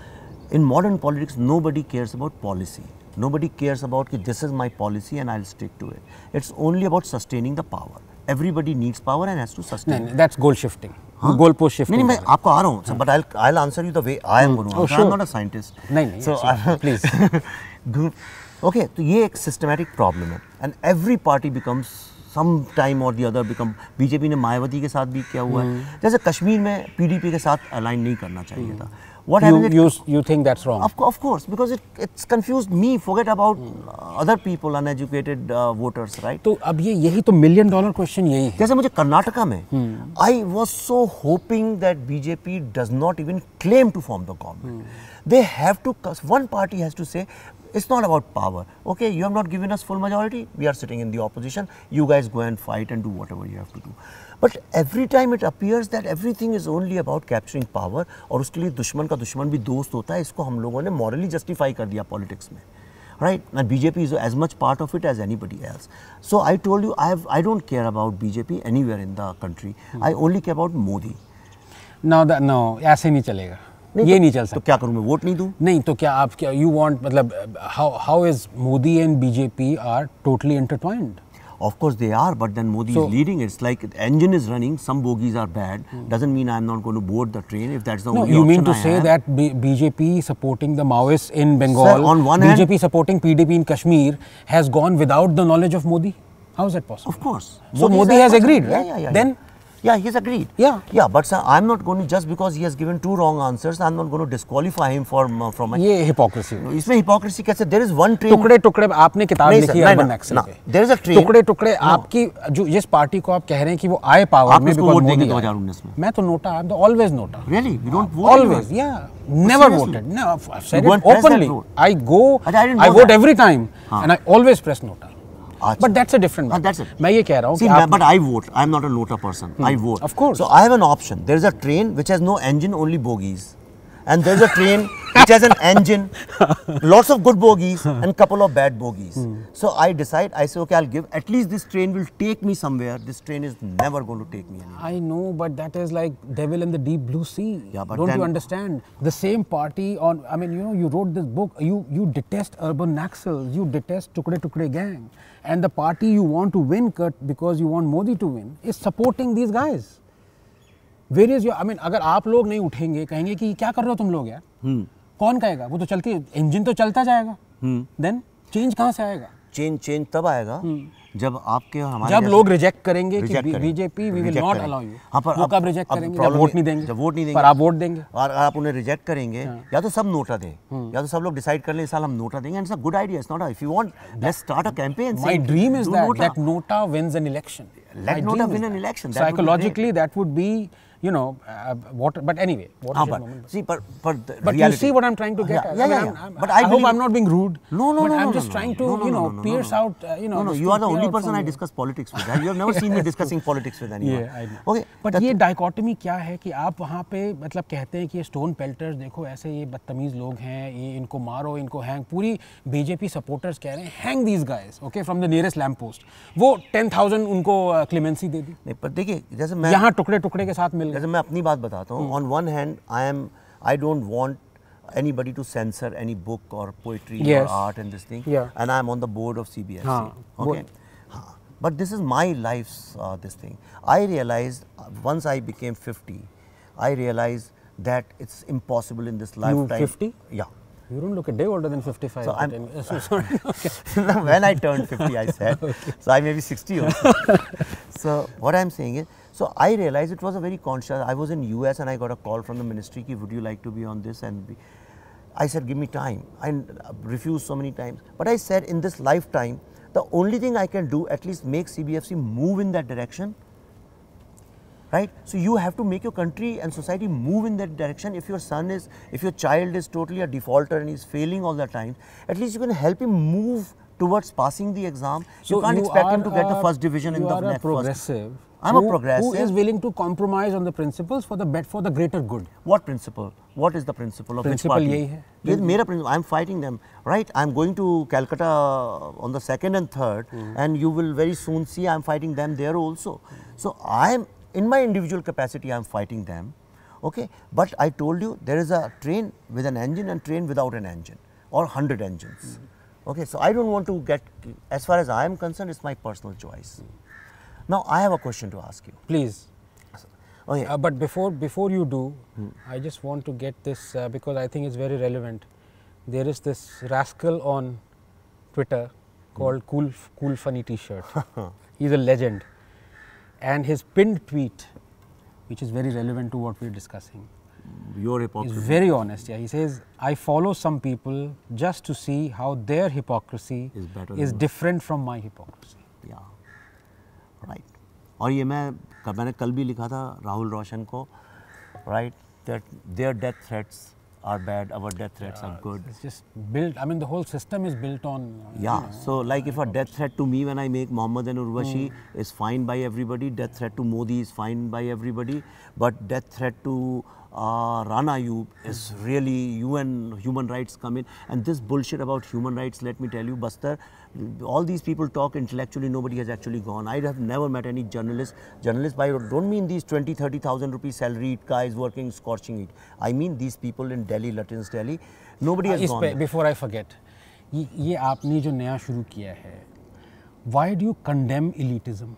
in modern politics, nobody cares about policy. Nobody cares about this is my policy and I'll stick to it. It's only about sustaining the power. everybody needs power and has to sustain. नहीं, that's goal shifting. Goal post shifting. नहीं, मैं आपको आ रहा हूँ, but I'll answer you the way I am going to answer. I'm not a scientist. नहीं, so please. Good. Okay, तो ये एक systematic problem है, and every party becomes some time or the other become. BJP ने मायावती के साथ भी किया हुआ है, जैसे कश्मीर में पीडीपी के साथ अलाइन नहीं करना चाहिए था. What you think that's wrong? Of course, because it's confused me. Forget about other people, uneducated voters, right? तो अब यही तो $1 million question यही है. जैसे मुझे कर्नाटका में, I was so hoping that BJP does not even claim to form the government. They have to. One party has to say, it's not about power. Okay, you have not given us full majority. We are sitting in the opposition. You guys go and fight and do whatever you have to do. But every time it appears that everything is only about capturing power, और उसके लिए दुश्मन का दुश्मन भी दोस्त होता है, इसको हम लोगों ने morally justify कर दिया politics में, right? And BJP is as much part of it as anybody else. So I told you, I don't care about BJP anywhere in the country. I only care about Modi. No, ऐसे नहीं चलेगा. ये नहीं चल सकता. तो क्या करूँ मैं, वोट नहीं दूँ? नहीं तो क्या आप क्या you want, मतलब how is Modi and BJP are totally intertwined? Of course they are, but then Modi is leading. It's like the engine is running, some bogies are bad. Doesn't mean I'm not going to board the train if that's the only option I have. No, you mean to say that BJP supporting the Maoists in Bengal, Sir, on one BJP hand, supporting PDP in Kashmir has gone without the knowledge of Modi? How is that possible? Of course. So Modi has agreed, right? Yeah. Then? Yeah, he's agreed. Yeah, but sir, I'm not going to, just because he has given 2 wrong answers, I'm not going to disqualify him from my. ये hypocrisy. इसमें hypocrisy कैसे? There is one train. टुकड़े आपने किताब लिखी है urban नक्सल पे. There is a train. टुकड़े आपकी जो जिस पार्टी को आप कह रहे हैं कि वो आए पावर में, because Modi 2019 में. मैं तो NOTA, I'm always nota. Really? You don't vote? Always, yeah. Never voted. No, I've said it openly. I vote every time, and I always press nota. But that's a different one. That's it. मैं ये कह रहा हूँ. See, but I vote. I'm not a nota person. I vote. Of course. So I have an option. There is a train which has no engine, only bogies, and there is a train which has an engine, lots of good bogies and couple of bad bogies. So I decide. I say, okay, I'll give. At least this train will take me somewhere. This train is never going to take me anywhere. I know, but that is like devil in the deep blue sea. Yeah, but don't you understand? The same party on. I mean, you wrote this book. You detest urban Naxals. You detest Tukde gang. And the party you want to win, because you want Modi to win, is supporting these guys. Where is your? I mean, अगर आप लोग नहीं उठेंगे, कहेंगे कि क्या कर रहे हो तुम लोग यार? कौन कहेगा? वो तो चलती, इंजन तो चलता जाएगा. Then change कहाँ से आएगा? Change तब आएगा जब आपके और हमारे जब लोग रिजेक्ट करेंगे कि BJP we will not allow you. वो कब रिजेक्ट करेंगे? जब वोट नहीं देंगे. पर आप वोट देंगे और आप उन्हें रिजेक्ट करेंगे, या तो सब नोटा दें, या तो सब लोग डिसाइड कर लें इस साल हम नोटा देंगे. And it's a good idea. It's not if you want, let's start a campaign. My dream is that NOTA wins an election. Let nota win an election. Psychologically that would be, you know, what, but anyway, see, but you see what I'm trying to get at. Yeah. But I hope I'm not being rude. No, I'm just trying to, pierce out, No, you are the only person I discuss politics with. You have never seen me discussing politics with anyone. Yeah, I know. Okay. But ये dichotomy क्या है कि आप वहाँ पे मतलब कहते हैं कि ये stone pelters देखो ऐसे ये बदतमीज लोग हैं, ये इनको मारो, इनको hang. पूरी BJP supporters कह रहे हैं hang these guys, okay, from the nearest lamp post. वो 10,000 उनको clemency दे दी. नहीं, पर देखिए जैसे मैं यहाँ टुकड़े के साथ मिल गए. जैसे मैं अपनी बात बताता हूँ. On one hand, I don't want anybody to censor any book or poetry or art and this thing. Yeah. And I'm on the board of CBSC. Okay. But this is my life's this thing. I realized once I became 50, I realized that it's impossible in this lifetime. You 50? Yeah. You don't look a day older than 55. So I'm sorry. Okay. When I turned 50, I said. Okay. So I may be 60 also. So what I'm saying is, so I realized it was a very conscious. I was in US and I got a call from the ministry. Would you like to be on this? And I said, give me time. I refused so many times. But I said, in this lifetime, the only thing I can do, at least make CBFC move in that direction. Right? So you have to make your country and society move in that direction. If your child is totally a defaulter and he's failing all the time, at least you can help him move towards passing the exam. So you can't expect him to get the first division in the You are a progressive. I'm a progressive. Who is willing to compromise on the principles for the greater good? What principle? What is the principle of principle which party? यही है. This is my principle. I'm fighting them. Right? I'm going to Calcutta on the 2nd and 3rd, and you will very soon see I'm fighting them there also. So in my individual capacity, I'm fighting them. Okay? But I told you there is a train with an engine and train without an engine, or 100 engines. Okay? So I don't want to get, as far as I am concerned, it's my personal choice. Now I have a question to ask you. Please. Okay. But before you do, I just want to get this because I think it's very relevant. There is this rascal on Twitter called Cool Funny T-shirt. He's a legend, and his pinned tweet, which is very relevant to what we're discussing, Your hypocrisy. is very honest. Yeah, he says, "I follow some people just to see how their hypocrisy is different from my hypocrisy." Yeah, right. और ये मैंने कल भी लिखा था राहुल रोशन को, right, that their death threats are bad, our death threats are good. It's just built, I mean the whole system is built on yeah, so like if a death threat to me when I make Mohammed and Urvashi is fine by everybody, death threat to Modi is fine by everybody, but death threat to Rana Ayub is really UN human rights come in, and this bullshit about human rights, let me tell you, Bastar, all these people talk intellectually, nobody has actually gone. I have never met any journalist by, don't mean these 20,000-30,000 rupees salaried guys working scorching it. I mean these people in Delhi, Lutyens Delhi, nobody has gone. Before I forget, ये आपने जो नया शुरू किया है, why do you condemn elitism?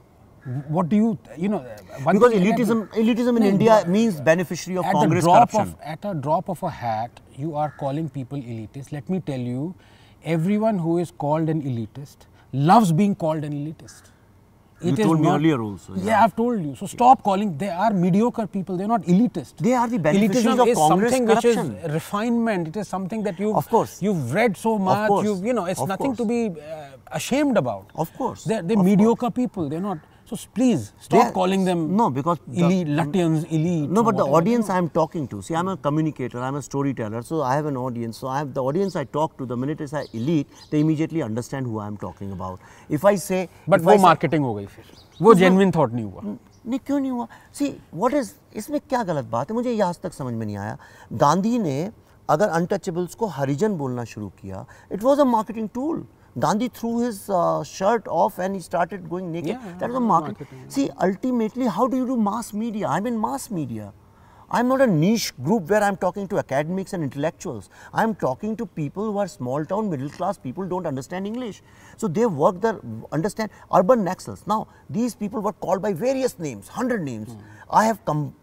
What do you know? Because elitism in India means beneficiary of Congress corruption. At a drop of a hat, you are calling people elitist. Let me tell you, everyone who is called an elitist loves being called an elitist. You told me earlier also. Yeah, I've told you. So stop calling. They are mediocre people. They are not elitist. They are the beneficiaries of Congress something corruption. Which is refinement. It is something that you've read so much. You know, it's nothing to be ashamed about. Of course. They're mediocre people. They're not. So please stop calling them elite, Lutyens, elite. No, but the audience I am talking to, see, I'm a communicator, I'm a storyteller, so I have an audience. So I have the audience I talk to, the minute I say elite, they immediately understand who I am talking about. If I say... But वो marketing हो गई फिर, वो genuine thought नहीं हुआ. नहीं क्यों नहीं हुआ? See, what is, इसमें क्या गलत बात है? मुझे ये आज तक समझ में नहीं आया. गांधी ने अगर अनटचेबल्स को हरिजन बोलना शुरू किया, it was a marketing tool. Gandhi threw his shirt off and he started going naked. Yeah, that was a marketing. See, ultimately, how do you do mass media? I'm in mass media. I'm not a niche group where I'm talking to academics and intellectuals. I'm talking to people who are small town, middle class people, don't understand English. So they work there, understand urban Naxals. Now, these people were called by various names, 100 names. I have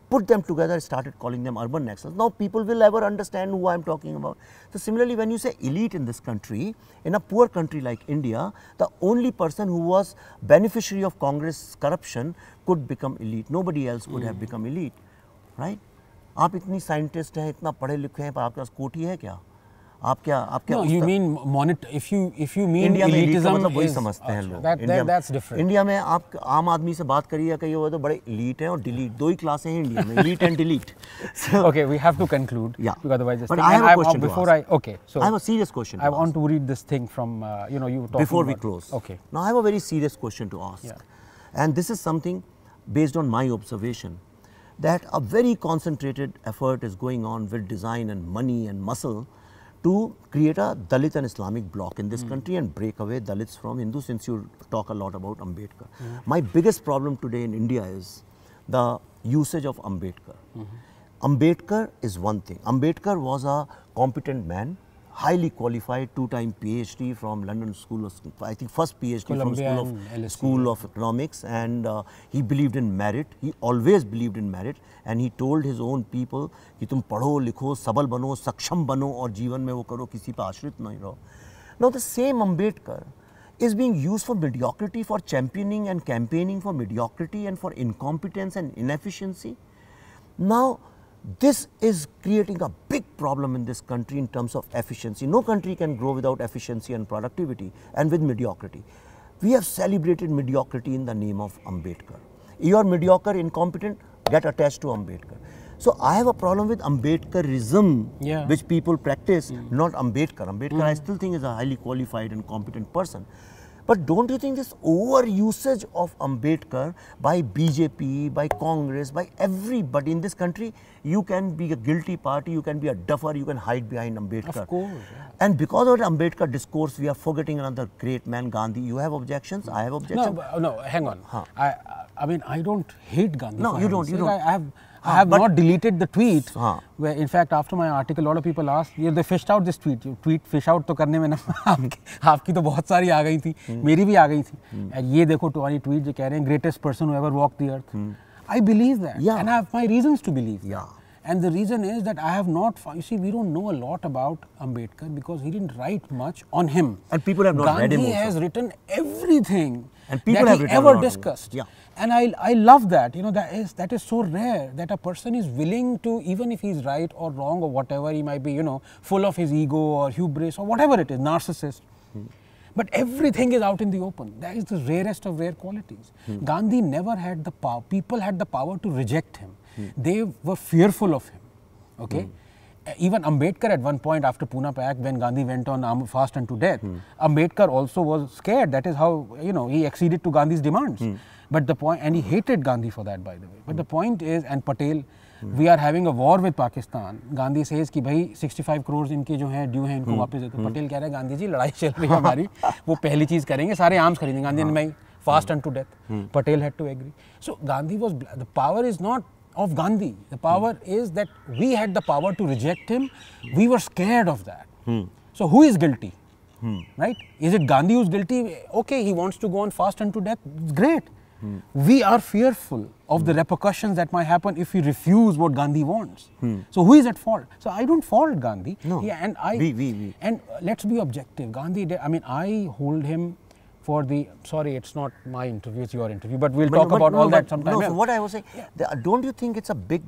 put them together, started calling them urban Naxals. Now people will ever understand who I am talking about. So similarly, when you say elite in this country, in a poor country like India, the only person who was beneficiary of Congress corruption could become elite. Nobody else could have become elite, right? आप इतनी scientist हैं, इतना पढ़े लिखे हैं, पर आपके पास कोठी है क्या? आप क्या No, you mean monitor. If you mean India में elitism मतलब वही is समझते हैं लोग. That's different. इंडिया में आप आम आदमी से बात करिए कहिए वो तो बड़े elite हैं और delete, दो ही क्लासें हैं इंडिया में, elite and delete. So, okay, we have to conclude. Yeah. Because otherwise, this but thing, I have a question before to ask. okay, so I have a serious question. I want to read this thing from you know you talking before we about, close. Okay. Now I have a very serious question to ask, and this is something based on my observation, that a very concentrated effort is going on with design and money and muscle to create a Dalit and Islamic bloc in this country and break away Dalits from Hindus, since you talk a lot about Ambedkar. My biggest problem today in India is the usage of Ambedkar. Ambedkar is one thing. Ambedkar was a competent man, highly qualified, two-time PhD from London School of, I think first PhD Columbia from School of Economics, and he believed in merit. He always believed in merit, and he told his own people कि तुम पढ़ो लिखो सबल बनो सक्षम बनो और जीवन में वो करो किसी पे आश्रित नहीं रहो. Now the same Ambedkar is being used for mediocrity, for championing and campaigning for mediocrity and for incompetence and inefficiency. Now this is creating a big problem in this country in terms of efficiency. No country can grow without efficiency and productivity and with mediocrity. We have celebrated mediocrity in the name of Ambedkar. You are mediocre, incompetent, get attached to Ambedkar. So I have a problem with Ambedkarism, which people practice, not Ambedkar. Ambedkar I still think is a highly qualified and competent person. But don't you think this over-usage of Ambedkar by BJP, by Congress, by everybody in this country, you can be a guilty party, you can be a duffer, you can hide behind Ambedkar. Of course. And because of the Ambedkar discourse, we are forgetting another great man, Gandhi. You have objections, I have objections. No, hang on. I mean, I don't hate Gandhi. No, you don't. I I have not deleted the tweet. Where in fact after my article, a lot of people asked, they fished out this tweet. Tweet fish out तो करने में ना आपकी तो बहुत सारी आ गई थी, मेरी भी आ गई थी. And ये देखो तुम्हारी tweet जो कह रहे हैं greatest person who ever walked the earth. I believe that, and I have my reasons to believe that. And the reason is that I have not found, you see, we don't know a lot about Ambedkar because he didn't write much on him. And people have not read him also. Gandhi has written everything and people that have he written ever discussed. Yeah. And I love that, that is so rare that a person is willing to, even if he's right or wrong or whatever, he might be, full of his ego or hubris or whatever it is, narcissist. But everything is out in the open. That is the rarest of rare qualities. Gandhi never had the power. People had the power to reject him. They were fearful of him. Okay? Even Ambedkar at one point after Pune Pact, when Gandhi went on fast unto death, Ambedkar also was scared. That is how, he acceded to Gandhi's demands. But the point, and he hated Gandhi for that, by the way. But the point is, and Patel, we are having a war with Pakistan. Gandhi says कि भाई 65 crores इनके जो हैं due हैं इनको वापस दे दो. पटेल कह रहा है गांधी जी लड़ाई चल रही है हमारी, वो पहली चीज करेंगे, सारे आर्म्स खरीदेंगे. गांधी ने भाई fast unto death. Patel had to agree. So Gandhi was, the power is not of Gandhi. The power is that we had the power to reject him. We were scared of that. So who is guilty? Right? Is it Gandhi who's guilty? Okay, he wants to go on fast unto death. It's great. We are fearful of the repercussions that might happen if we refuse what Gandhi wants. So who is at fault? So I don't fault Gandhi. No. Yeah, and We. And let's be objective. Gandhi, I hold him for the, sorry, it's not my interview, it's your interview, but we'll talk about all that sometime. No, so what I was saying, don't you think it's a big,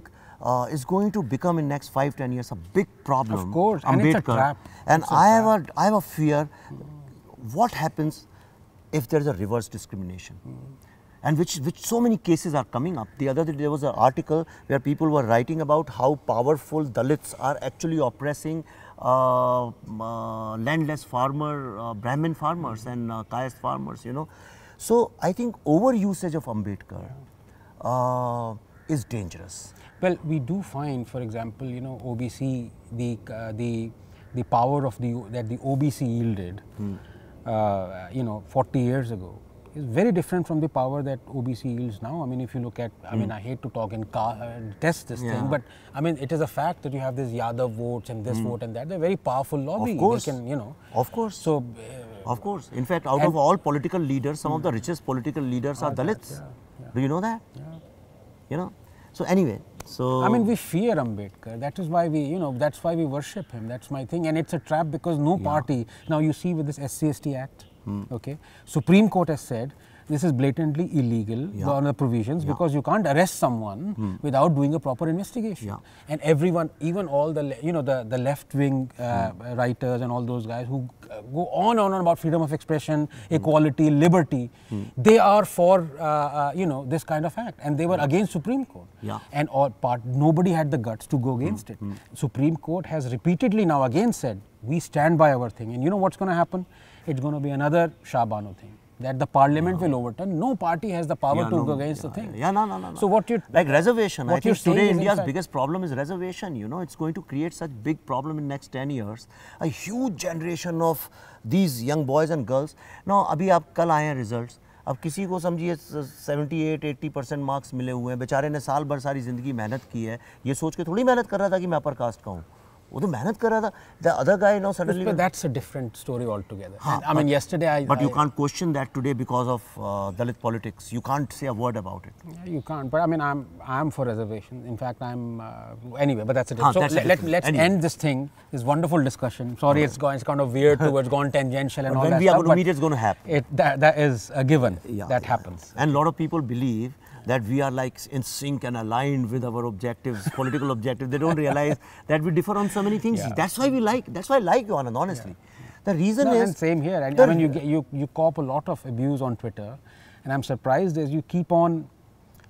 is going to become in next 5-10 years a big problem? Of course, Ambedkar. and it's a trap. And I have a fear, what happens if there is a reverse discrimination? And which so many cases are coming up. The other day there was an article where people were writing about how powerful Dalits are actually oppressing landless farmer, Brahmin farmers and caste farmers, So I think overusage of Ambedkar is dangerous. Well, we do find, for example, OBC, the power of that the OBC yielded, 40 years ago, is very different from the power that OBC yields now. I mean, if you look at, I hate to talk and test this thing, but it is a fact that you have this Yadav votes and this vote and that. They're very powerful lobby. Of course. They can, Of course. So, of course. In fact, out of all political leaders, some of the richest political leaders are Dalits. Do you know that? Yeah. So anyway, so we fear Ambedkar. That is why we, that's why we worship him. That's my thing. And it's a trap because no party, now you see with this SC/ST Act, okay, Supreme Court has said this is blatantly illegal on the provisions because you can't arrest someone without doing a proper investigation. And everyone, even all the, the left-wing writers and all those guys who go on and on about freedom of expression, equality, liberty, they are for, this kind of act, and they were against Supreme Court. And nobody had the guts to go against it. Supreme Court has repeatedly now again said, we stand by our thing. And you know what's going to happen? It's going to be another Shah Bano thing, that the parliament will overturn. No party has the power to go against the thing. No. So what you like reservation. I think today India's biggest problem is reservation. It's going to create such big problem in next 10 years. A huge generation of these young boys and girls. Now, अभी आप कल आए हैं results. अब किसी को समझिए 78-80% marks मिले हुए हैं, बेचारे ने साल भर सारी जिंदगी मेहनत की है, ये सोच के थोड़ी मेहनत कर रहा था कि मैं अपर कास्ट का हूँ. वो तो मेहनत कर रहा था. The other guy now suddenly. But that's a different story altogether. Yesterday But you can't question that today because of Dalit politics. You can't say a word about it. Yeah, you can't. But I'm for reservation. In fact, anyway. But that's a different. So let's end this thing. This wonderful discussion. Sorry, it's kind of weird towards gone tangential and all that. When we are going to meet, it's going to happen. That is a given. That happens. And a lot of people believe that we are like in sync and aligned with our objectives, political objectives. They don't realize that we differ on so many things. That's why I like you, Anand, honestly. The reason is... And same here. And you cop a lot of abuse on Twitter, and I'm surprised as you keep on...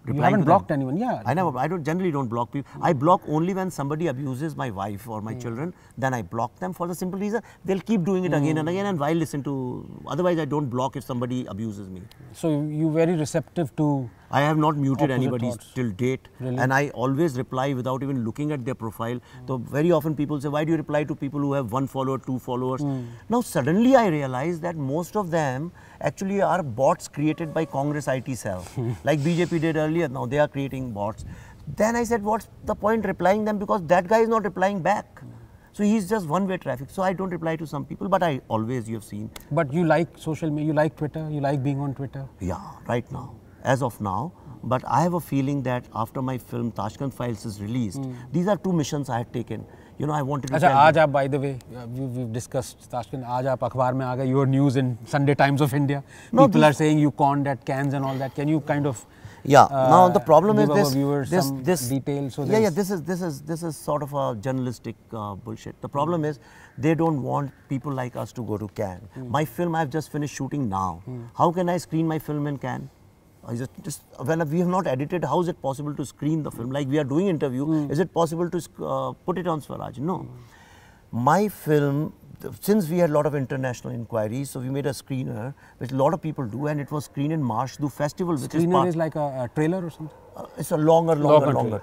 You haven't blocked anyone, I generally don't block people. I block only when somebody abuses my wife or my children. Then I block them for the simple reason they'll keep doing it again and again, and why listen to... Otherwise, I don't block if somebody abuses me. So you're very receptive to... I have not muted anybody till date, really? And I always reply without even looking at their profile. So very often people say, why do you reply to people who have 1 follower, 2 followers? Now suddenly I realize that most of them actually are bots created by Congress IT cell. Like BJP did earlier, now they are creating bots. Then I said, what's the point replying them, because that guy is not replying back. So he's just one-way traffic. So I don't reply to some people, but I always, you have seen. But you like social media, you like Twitter, you like being on Twitter? Yeah, right now, as of now. But I have a feeling that after my film Tashkent Files is released, these are two missions I had taken. You know, I wanted to अच्छा, आज आप, by the way, we've discussed Tashkent, आज आप अखबार में आ गए, your news in Sunday Times of India. No, people are saying you conned at Cannes and all that. Can you kind of now the problem is give our viewers some details? So this is sort of a journalistic bullshit. The problem is they don't want people like us to go to Cannes. My film I've just finished shooting now. How can I screen my film in Cannes? Just when we have not edited, how is it possible to screen the film? Like we are doing interview, is it possible to put it on Swaraj? No. My film, since we had a lot of international inquiries, so we made a screener, which a lot of people do, and it was screened in Marshdu Festival. Which screener is like a trailer or something? It's a longer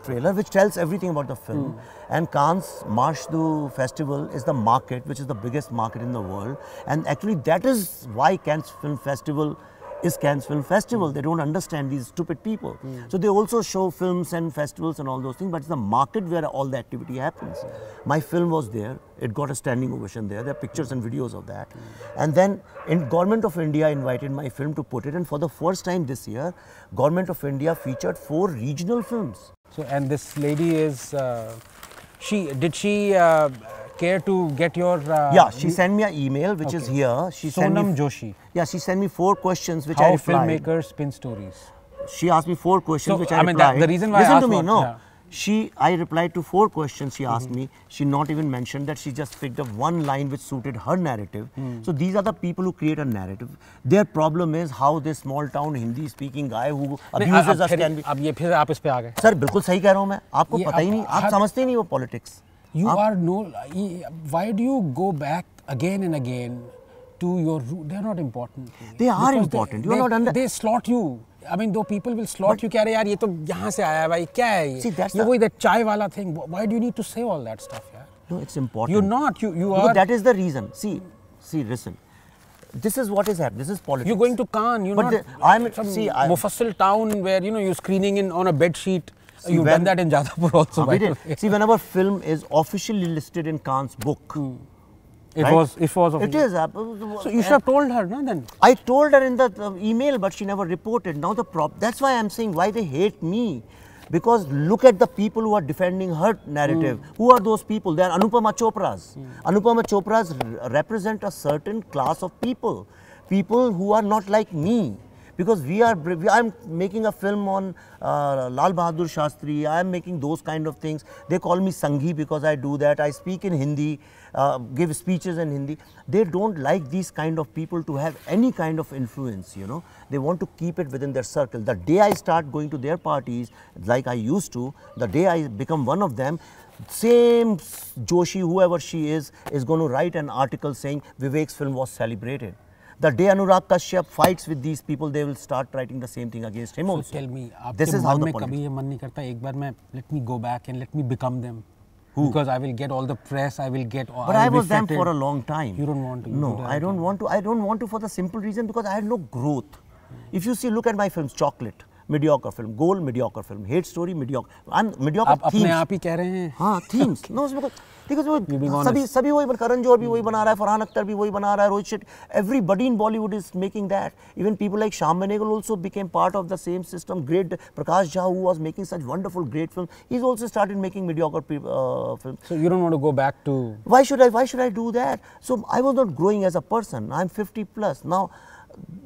trailer, which tells everything about the film. And Cannes Marshdu Festival is the market, which is the biggest market in the world. And actually that is why Cannes Film Festival is Cannes Film Festival. They don't understand, these stupid people. So they also show films and festivals and all those things, but it's the market where all the activity happens. My film was there. It got a standing ovation there. There are pictures and videos of that. And then Government of India invited my film to put it, and for the first time this year, Government of India featured 4 regional films. So, and this lady is, did she care to get your... yeah, she sent me an email, which is here. She Sonam Joshi. Yeah, she sent me 4 questions, which I replied. How filmmakers spin stories. She asked me 4 questions, which I replied. I mean, the reason why Listen I asked to me, no. Yeah. I replied to 4 questions she asked me. She not even mentioned that she just picked up one line which suited her narrative. So these are the people who create a narrative. Their problem is how this small town Hindi speaking guy who abuses us can be. अब ये फिर आप इस पे आ गए. Sir बिल्कुल सही कह रहा हूँ मैं. आपको पता ही नहीं, आप समझते ही नहीं वो politics. You are no. Why do you go back again and again to your root? They are not important. They are important. You are not under. They slot you. I mean, though people will slot you, कह रहे यार ये तो यहाँ से आया है भाई, क्या है ये? See, that's ये वही that चाय वाला thing. Why do you need to say all that stuff, यार? No, it's important. You're not. You are. No, that is the reason. See, listen. This is what is happening. This is politics. You're going to Cannes. You're but not. I'm some see. Mufassal town where you're screening in on a bed sheet. You've done that in Jadavpur also. We did. See, whenever film is officially listed in Cannes book. It right? was. It is. So you should have told her, no? Then I told her in the email, but she never reported. Now that's why I'm saying why they hate me, because look at the people who are defending her narrative. Who are those people? They are Anupama Chopras. Anupama Chopras represent a certain class of people who are not like me. Because I'm making a film on Lal Bahadur Shastri, I am making those kind of things. They call me Sanghi because I do that. I speak in Hindi, give speeches in Hindi. They don't like these kind of people to have any kind of influence, you know. They want to keep it within their circle. The day I start going to their parties, like I used to, the day I become one of them, same Joshi, whoever she is going to write an article saying Vivek's film was celebrated. The day Anurag Kashyap fights with these people, they will start writing the same thing against him also. So tell me, this is how the politics. कभी ये मन नहीं करता एक बार मैं let me go back and let me become them. Who? Because I will get all the press, I will get. But I was them for a long time. You don't want to. No, I don't want to. I don't want to for the simple reason because I had no growth. If you see, look at my films, Chocolate, mediocre film, Goal, mediocre film, Hate Story, mediocre. Mediocre आप अपने आप ही कह रहे हैं. हाँ, themes. No, because सभी वही करण जौहर भी वही बना रहा है, फरहान अख्तर भी वही बना रहा है, Rohit Shetty. Everybody in Bollywood is making that. Even people like Shyam Benegal also became part of the same system. Great Prakash Jha, who was making such wonderful, great films, he's also started making mediocre films. So you don't want to go back to. Why should I do that? So I was not growing as a person. I'm 50 plus now.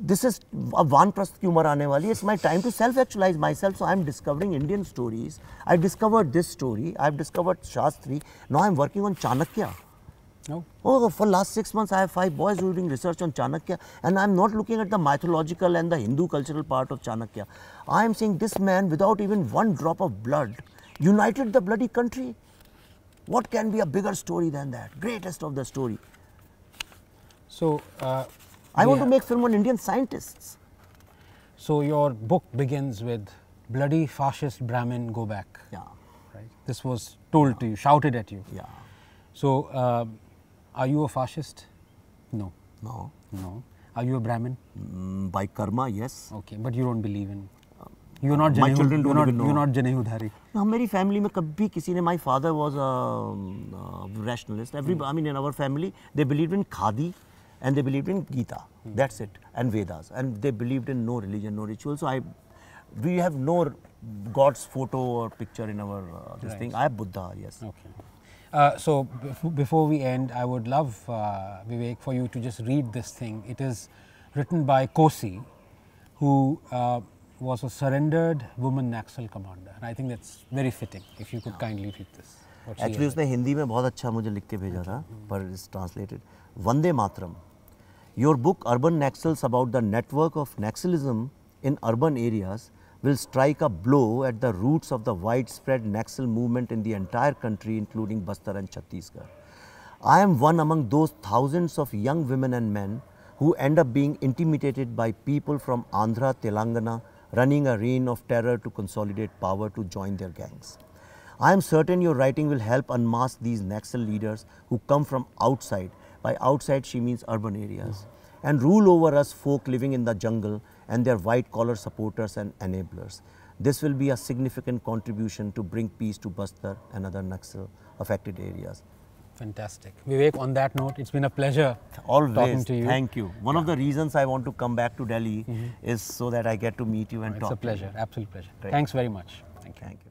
This is a vanprasth की उम्र आने वाली. It's my time to self-actualize myself. So I'm discovering Indian stories. I discovered this story. I've discovered Shastri. Now I'm working on Chanakya. No. Oh, for last 6 months I have 5 boys who are doing research on Chanakya, and I'm not looking at the mythological and the Hindu cultural part of Chanakya. I am saying this man, without even one drop of blood, united the bloody country. What can be a bigger story than that? Greatest of the story. So. I want to make film on Indian scientists. So your book begins with bloody fascist Brahmin, go back. Yeah. Right. This was told to you, shouted at you. Yeah. So are you a fascist? No. No. No. Are you a Brahmin? By karma, yes. Okay, but you don't believe in. You're not My children don't even know. You're not Janayudhari. हमारी family में कभी किसी ने, my father was a rationalist. I mean, in our family, they believed in khadi and they believed in Gita. That's it, and Vedas, and they believed in no religion, no ritual. So we have no God's photo or picture in our this thing. I have Buddha, yes. Okay. So before we end, I would love Vivek for you to just read this thing. It is written by Kosi, who was a surrendered woman Naxal commander, and I think that's very fitting. If you could kindly read this. Actually, उसने हिंदी में बहुत अच्छा मुझे लिख के भेजा था, पर it's translated. Vande Mataram. Your book Urban Naxals about the network of Naxalism in urban areas will strike a blow at the roots of the widespread Naxal movement in the entire country, including Bastar and Chhattisgarh. I am one among those thousands of young women and men who end up being intimidated by people from Andhra, Telangana, running a reign of terror to consolidate power to join their gangs. I am certain your writing will help unmask these Naxal leaders who come from outside. By outside, she means urban areas, and rule over us folk living in the jungle and their white-collar supporters and enablers. This will be a significant contribution to bring peace to Bastar and other Naxal-affected areas. Fantastic. Vivek, on that note, it's been a pleasure Always. talking to you. Thank you. One of the reasons I want to come back to Delhi is so that I get to meet you and talk to you. It's a pleasure, absolute pleasure. Great. Thanks very much. Thank you. Thank you.